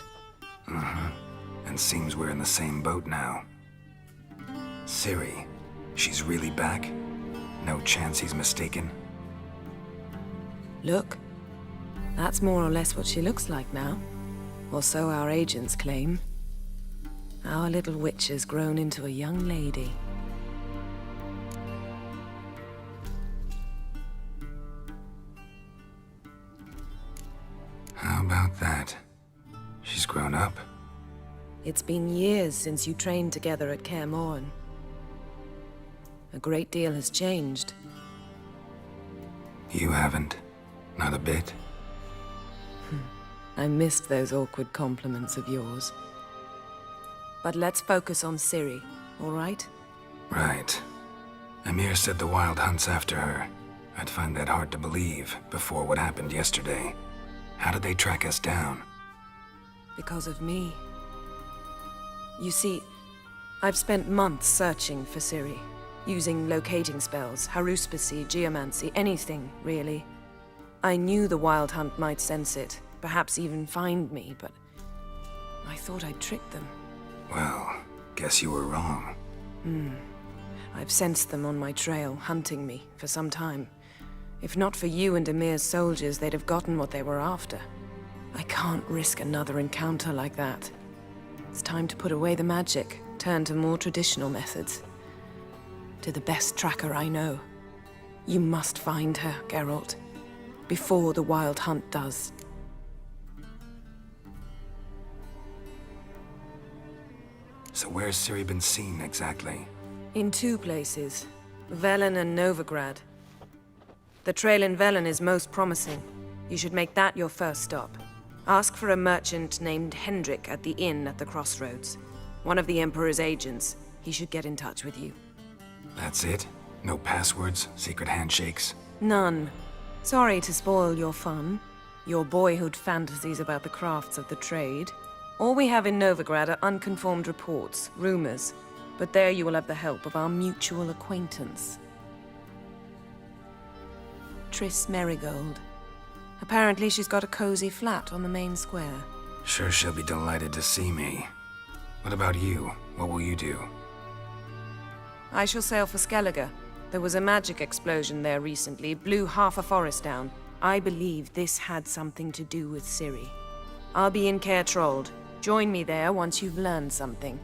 And seems we're in the same boat now. Ciri, she's really back? No chance he's mistaken? Look, that's more or less what she looks like now. Or so our agents claim. Our little witch has grown into a young lady. How about that? She's grown up? It's been years since you trained together at Kaer Morhen. A great deal has changed. You haven't. Not a bit. I missed those awkward compliments of yours. But let's focus on Ciri, all right? Right. Emir said the Wild Hunt's after her. I'd find that hard to believe before what happened yesterday. How did they track us down? Because of me. You see, I've spent months searching for Ciri, using locating spells, haruspicy, geomancy, anything, really. I knew the Wild Hunt might sense it, perhaps even find me, but I thought I'd tricked them. Well, guess you were wrong. I've sensed them on my trail, hunting me, for some time. If not for you and Emir's soldiers, they'd have gotten what they were after. I can't risk another encounter like that. It's time to put away the magic, turn to more traditional methods. To the best tracker I know. You must find her, Geralt. Before the Wild Hunt does. So where's Ciri been seen, exactly? In two places. Velen and Novigrad. The trail in Velen is most promising. You should make that your first stop. Ask for a merchant named Hendrik at the inn at the crossroads. One of the Emperor's agents. He should get in touch with you. That's it? No passwords, secret handshakes? None. Sorry to spoil your fun. Your boyhood fantasies about the crafts of the trade. All we have in Novigrad are unconfirmed reports, rumors. But there you will have the help of our mutual acquaintance. Triss Merigold. Apparently she's got a cozy flat on the main square. Sure she'll be delighted to see me. What about you? What will you do? I shall sail for Skellige. There was a magic explosion there recently, blew half a forest down. I believe this had something to do with Ciri. I'll be in Caer Trold. Join me there once you've learned something.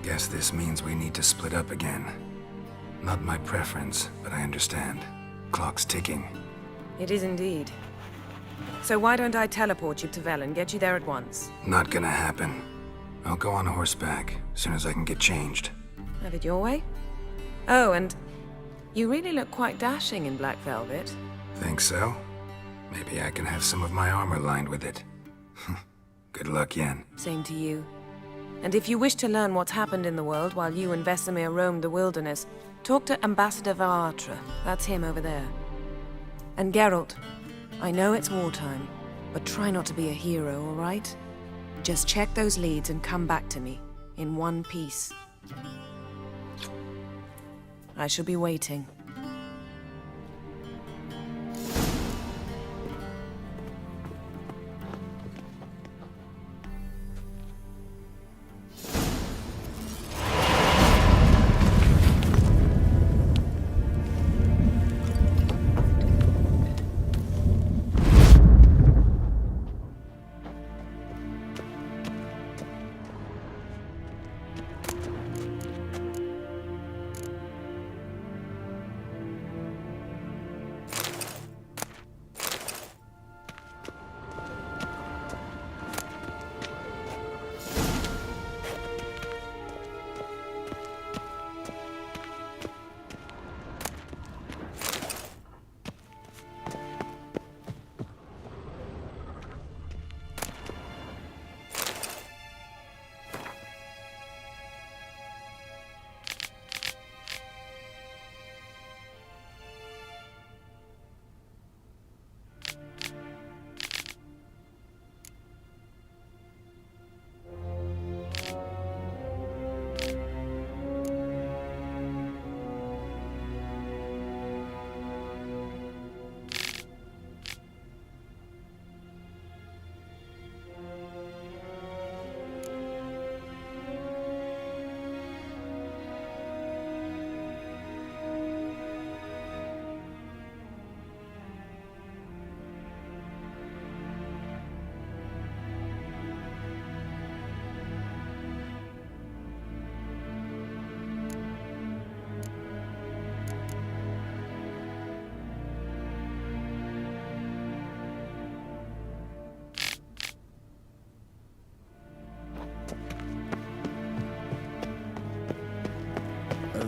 Guess this means we need to split up again. Not my preference, but I understand. Clock's ticking. It is indeed. So why don't I teleport you to Velen, get you there at once? Not gonna happen. I'll go on horseback, as soon as I can get changed. Have it your way? Oh, and you really look quite dashing in black velvet. Think so? Maybe I can have some of my armor lined with it. Good luck, Yen. Same to you. And if you wish to learn what's happened in the world while you and Vesemir roamed the wilderness, talk to Ambassador Varatra. That's him over there. And Geralt, I know it's wartime, but try not to be a hero, all right? Just check those leads and come back to me, in one piece. I shall be waiting.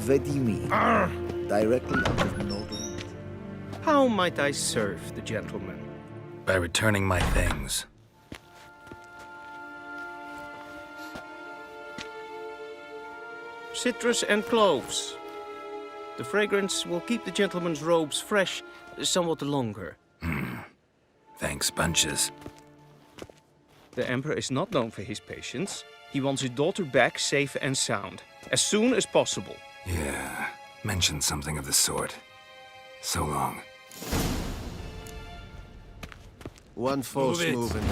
Vizima, directly out of northern. How might I serve the gentleman? By returning my things. Citrus and cloves. The fragrance will keep the gentleman's robes fresh somewhat longer. Thanks, bunches. The Emperor is not known for his patience. He wants his daughter back safe and sound, as soon as possible. Yeah, mentioned something of the sort. So long. One false move and...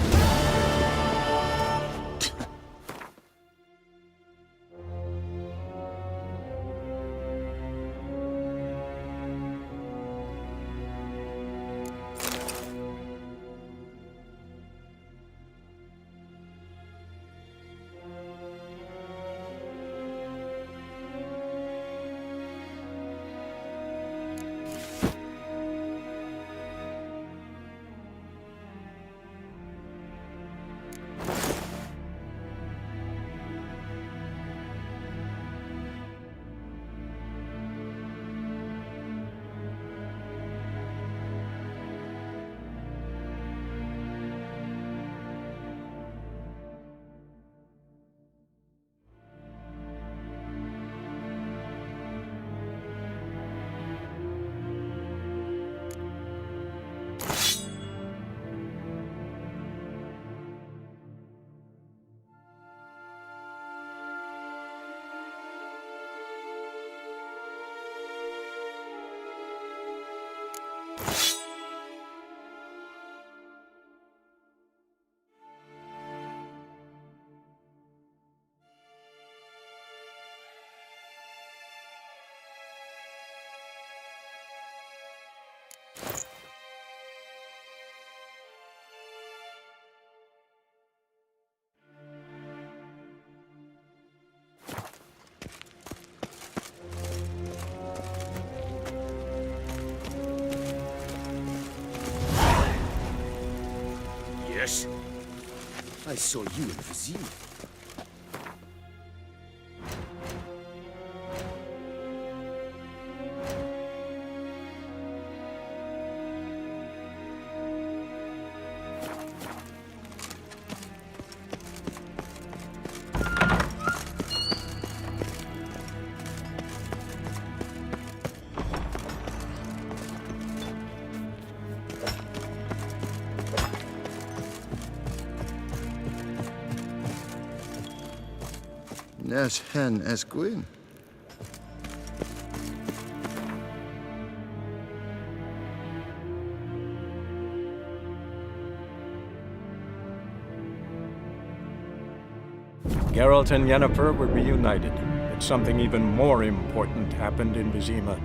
Yes? I saw you in Vizima. As hen as Gwyn. Geralt and Yennefer were reunited, but something even more important happened in Vizima.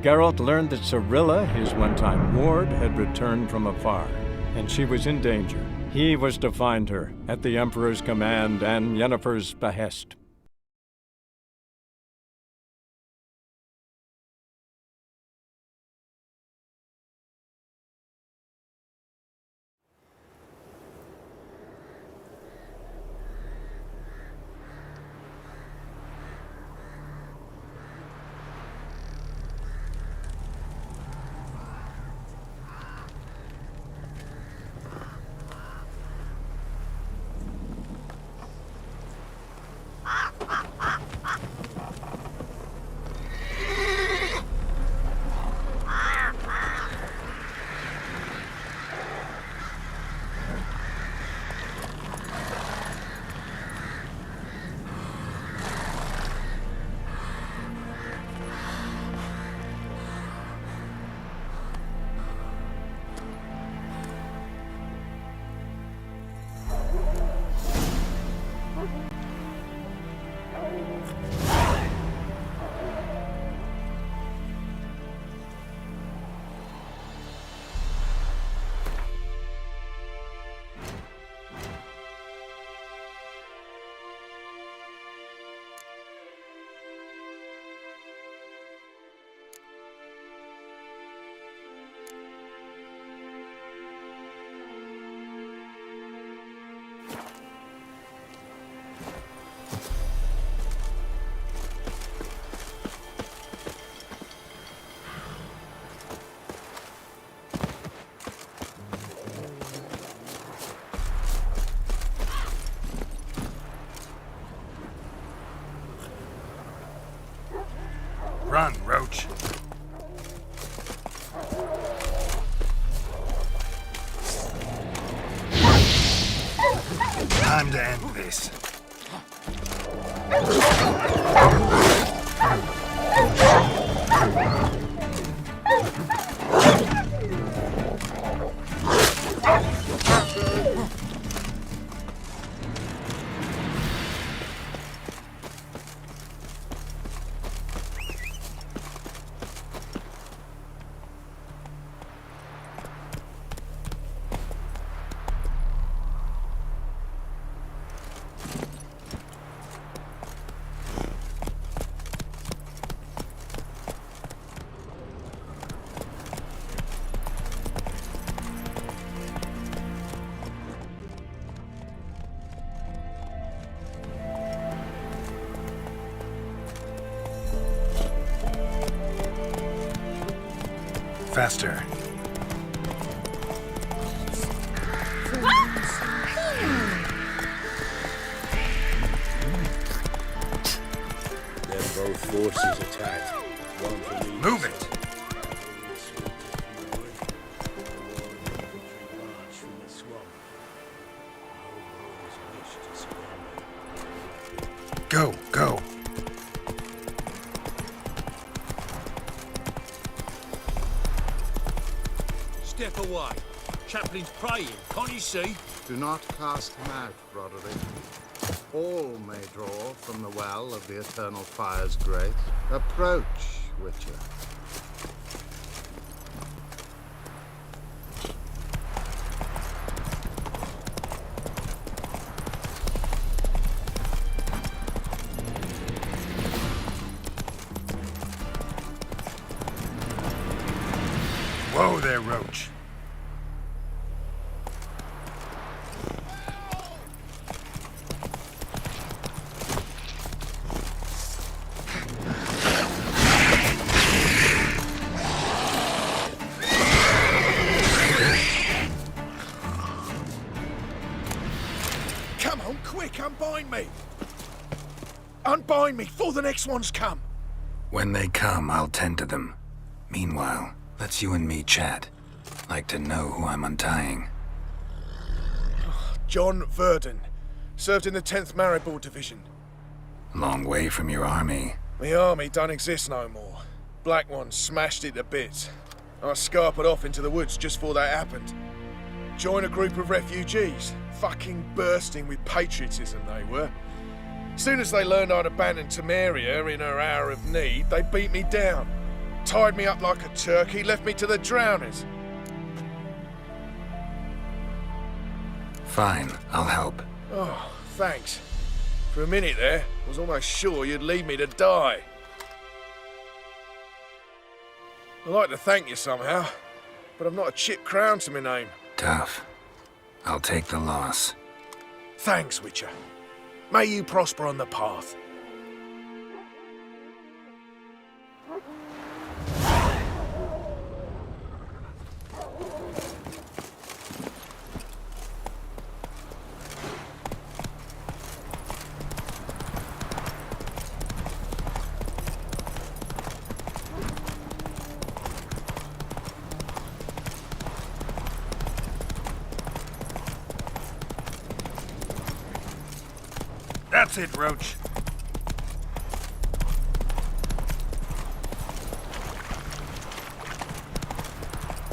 Geralt learned that Cirilla, his one-time ward, had returned from afar, and she was in danger. He was to find her, at the Emperor's command and Yennefer's behest. Run, Roach. Time to end this. Faster. Then both forces attacked. One from each. Move it! Go, go. Step away. Chaplain's praying, can't you see? Do not cast him out, Roderick. All may draw from the well of the eternal fire's grace. Approach, Witcher. Whoa there, Roach. Come on, quick, unbind me! Unbind me, before the next ones come! When they come, I'll tend to them. Meanwhile, let's you and me chat. Like to know who I'm untying. John Verdon. Served in the 10th Maribor Division. Long way from your army. My army don't exist no more. Black Ones smashed it to bits. I scarpered off into the woods just before that happened. Joined a group of refugees. Fucking bursting with patriotism they were. As soon as they learned I'd abandoned Temeria in her hour of need, they beat me down. Tied me up like a turkey, left me to the drowners. Fine, I'll help. Oh, thanks. For a minute there, I was almost sure you'd leave me to die. I'd like to thank you somehow, but I've not a chip crown to my name. Tough. I'll take the loss. Thanks, Witcher. May you prosper on the path. That's it, Roach.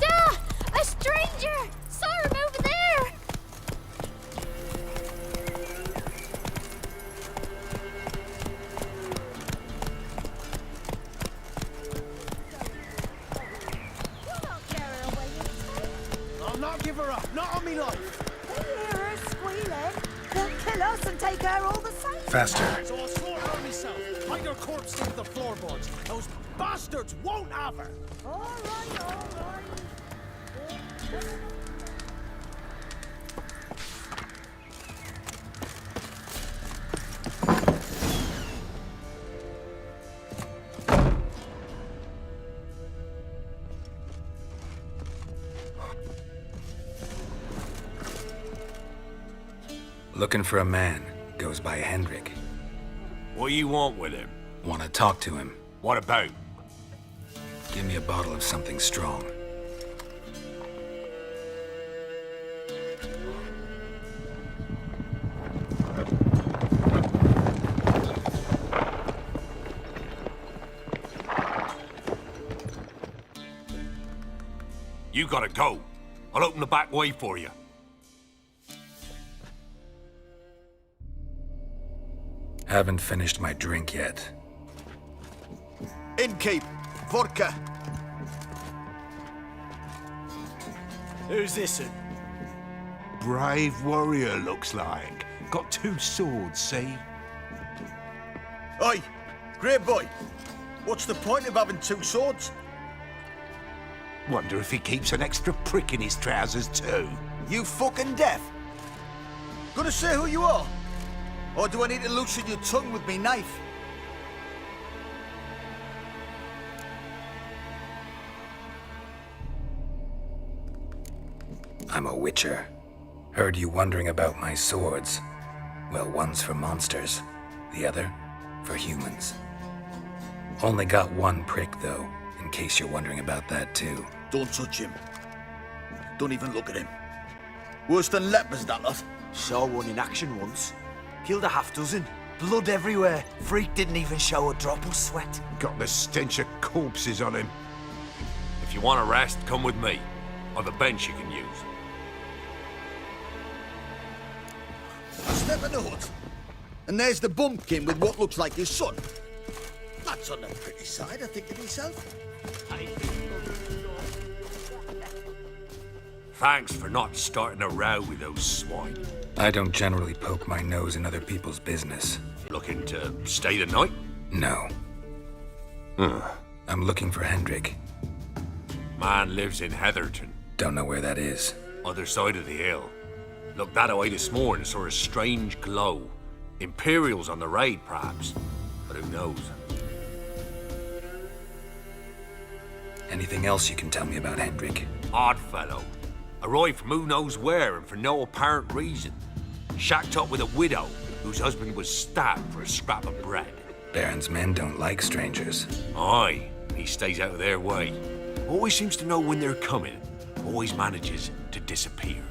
Ah! A stranger! Saw him over there! I'll not give her up, not on me life. We hear her squealing. They'll kill us and take her all the same. Faster. So I'll slaughter her myself. Hide her corpse into the floorboards. Those bastards won't have her. All right, all right. Looking for a man. Goes by Hendrik. What do you want with him? Want to talk to him. What about? Give me a bottle of something strong. You gotta go. I'll open the back way for you. Haven't finished my drink yet. Innkeep, vodka. Who's this in? Brave warrior, looks like. Got 2 swords, see? Oi, great boy. What's the point of having 2 swords? Wonder if he keeps an extra prick in his trousers, too. You fucking deaf? Gonna say who you are? Or do I need to loosen your tongue with me knife? I'm a witcher. Heard you wondering about my swords. Well, one's for monsters, the other for humans. Only got 1 prick, though, in case you're wondering about that, too. Don't touch him. Don't even look at him. Worse than lepers, that lot. Saw one in action once. Killed a half-dozen. Blood everywhere. Freak didn't even show a drop of sweat. Got the stench of corpses on him. If you want a rest, come with me. I've a bench you can use. I step in the hut, and there's the bumpkin with what looks like his son. That's on the pretty side, I think to myself. Thanks for not starting a row with those swine. I don't generally poke my nose in other people's business. Looking to stay the night? No. I'm looking for Hendrik. Man lives in Heatherton. Don't know where that is. Other side of the hill. Looked that away this morning, saw a strange glow. Imperials on the raid, perhaps. But who knows? Anything else you can tell me about Hendrik? Odd fellow. Arrived from who knows where and for no apparent reason. Shacked up with a widow whose husband was stabbed for a scrap of bread. Baron's men don't like strangers. Aye, he stays out of their way. Always seems to know when they're coming. Always manages to disappear.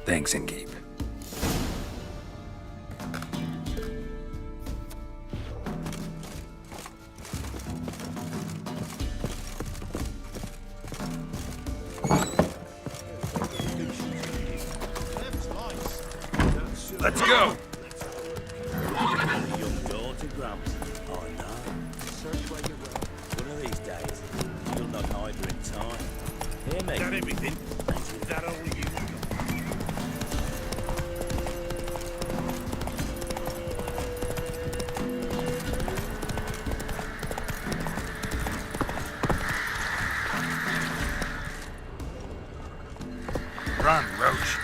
Thanks, Innkeep. Let's go! Young daughter, Grumps. Oh, no. Search where you will. One of these days, you'll not hide her in time. Hear me? Is that everything? Is that all you got? Run, Roach.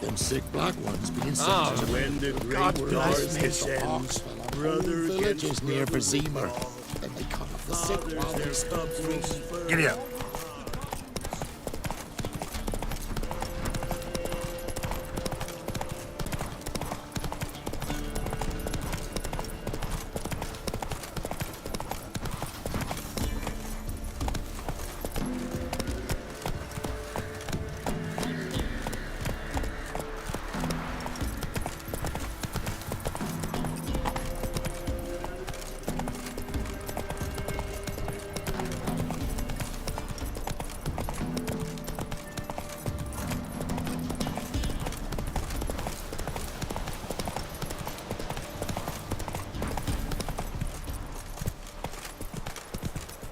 Them sick black ones being sent Ah, to when the God great bless wars me, descends, brother villages against near brother Vizima, will fall. and they cut off the sick Fathers while they their still cubs free. spur. Giddy up.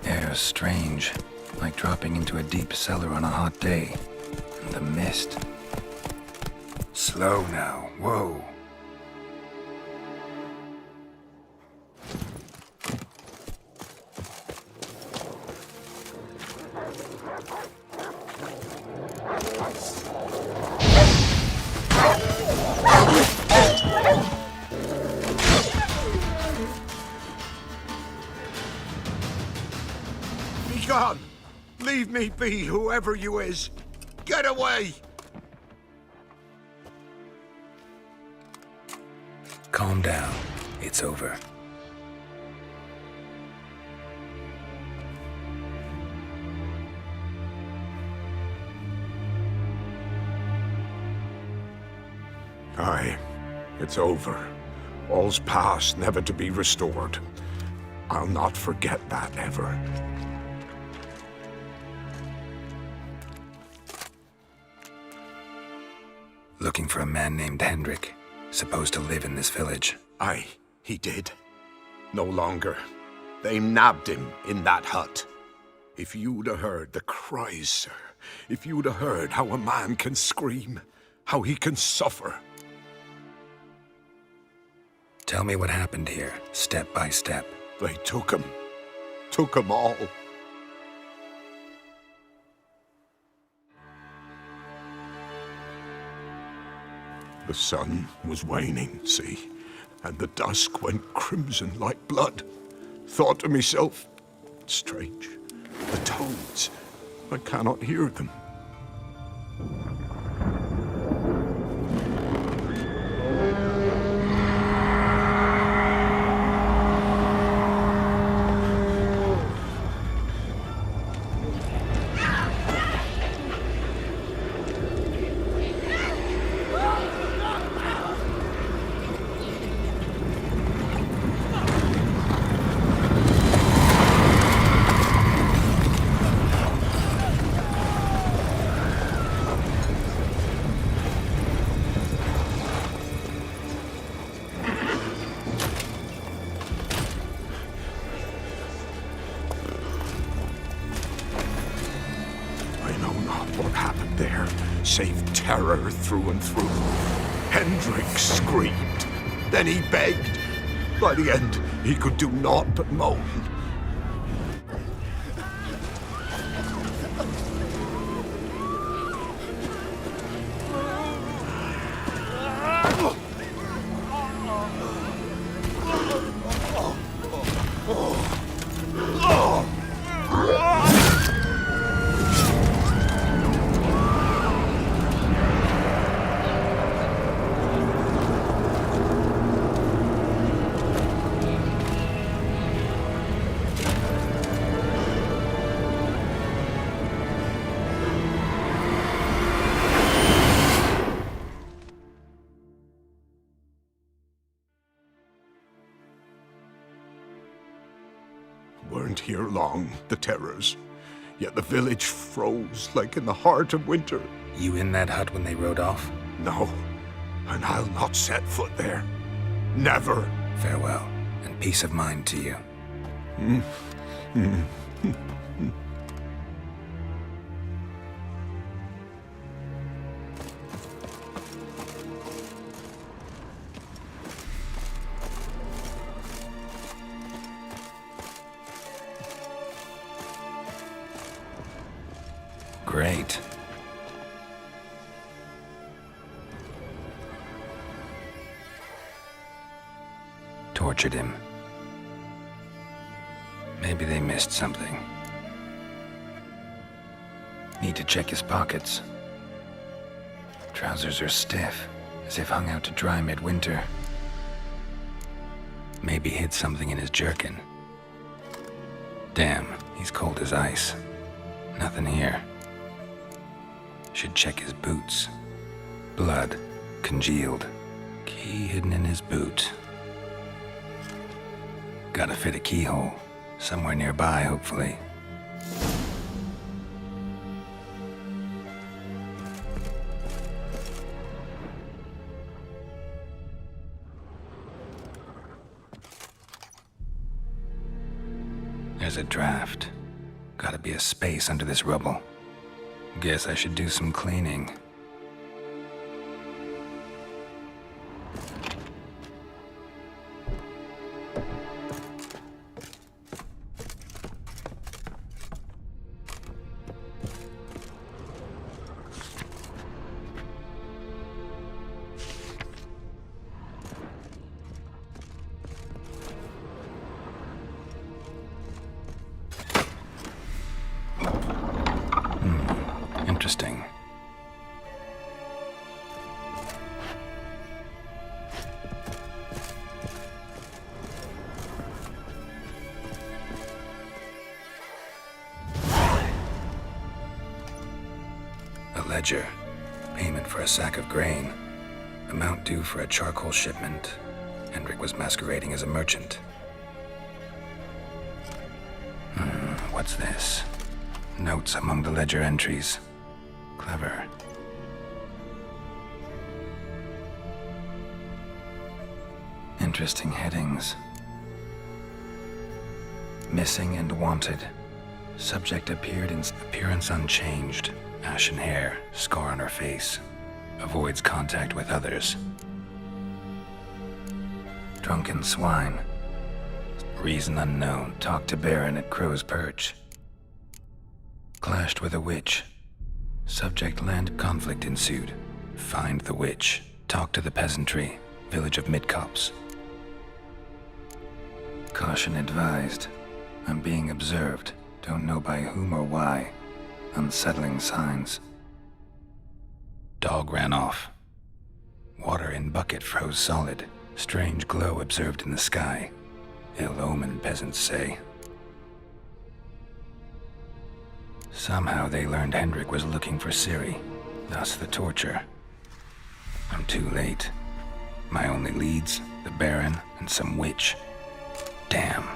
Air's strange, like dropping into a deep cellar on a hot day. And the mist. Slow now, whoa. Be gone! Leave me be, whoever you is! Get away! Calm down. It's over. Aye, it's over. All's past, never to be restored. I'll not forget that ever. Looking for a man named Hendrik, supposed to live in this village. Aye, he did. No longer. They nabbed him in that hut. If you'd have heard the cries, sir, if you'd have heard how a man can scream, how he can suffer. Tell me what happened here, step by step. They took him all. The sun was waning, see, and the dusk went crimson like blood. Thought to myself, strange, the toads, I cannot hear them. What happened there, save terror through and through. Hendrik screamed, then he begged. By the end, he could do naught but moan. Weren't here long, the terrors. yet the village froze like in the heart of winter. You in that hut when they rode off? No, and I'll not set foot there. Never. Farewell, and peace of mind to you. Great. Tortured him. Maybe they missed something. Need to check his pockets. Trousers are stiff, as if hung out to dry midwinter. Maybe hid something in his jerkin. Damn, he's cold as ice. Nothing here. Should check his boots. Blood, congealed. Key hidden in his boot. Gotta fit a keyhole. Somewhere nearby, hopefully. There's a draft. Gotta be a space under this rubble. Guess I should do some cleaning. Interesting. A ledger. Payment for a sack of grain. Amount due for a charcoal shipment. Hendrik was masquerading as a merchant. What's this? Notes among the ledger entries. Clever. Interesting headings. Missing and wanted. Subject appearance unchanged. Ashen hair, scar on her face. Avoids contact with others. Drunken swine. Reason unknown. Talked to Baron at Crow's Perch. Clashed with a witch. Subject land conflict ensued. Find the witch. Talk to the peasantry. Village of Midcopse. Caution advised. I'm being observed. Don't know by whom or why. Unsettling signs. Dog ran off. Water in bucket froze solid. Strange glow observed in the sky. Ill omen, peasants say. Somehow they learned Hendrik was looking for Ciri, thus the torture. I'm too late. My only leads, the Baron and some witch. Damn.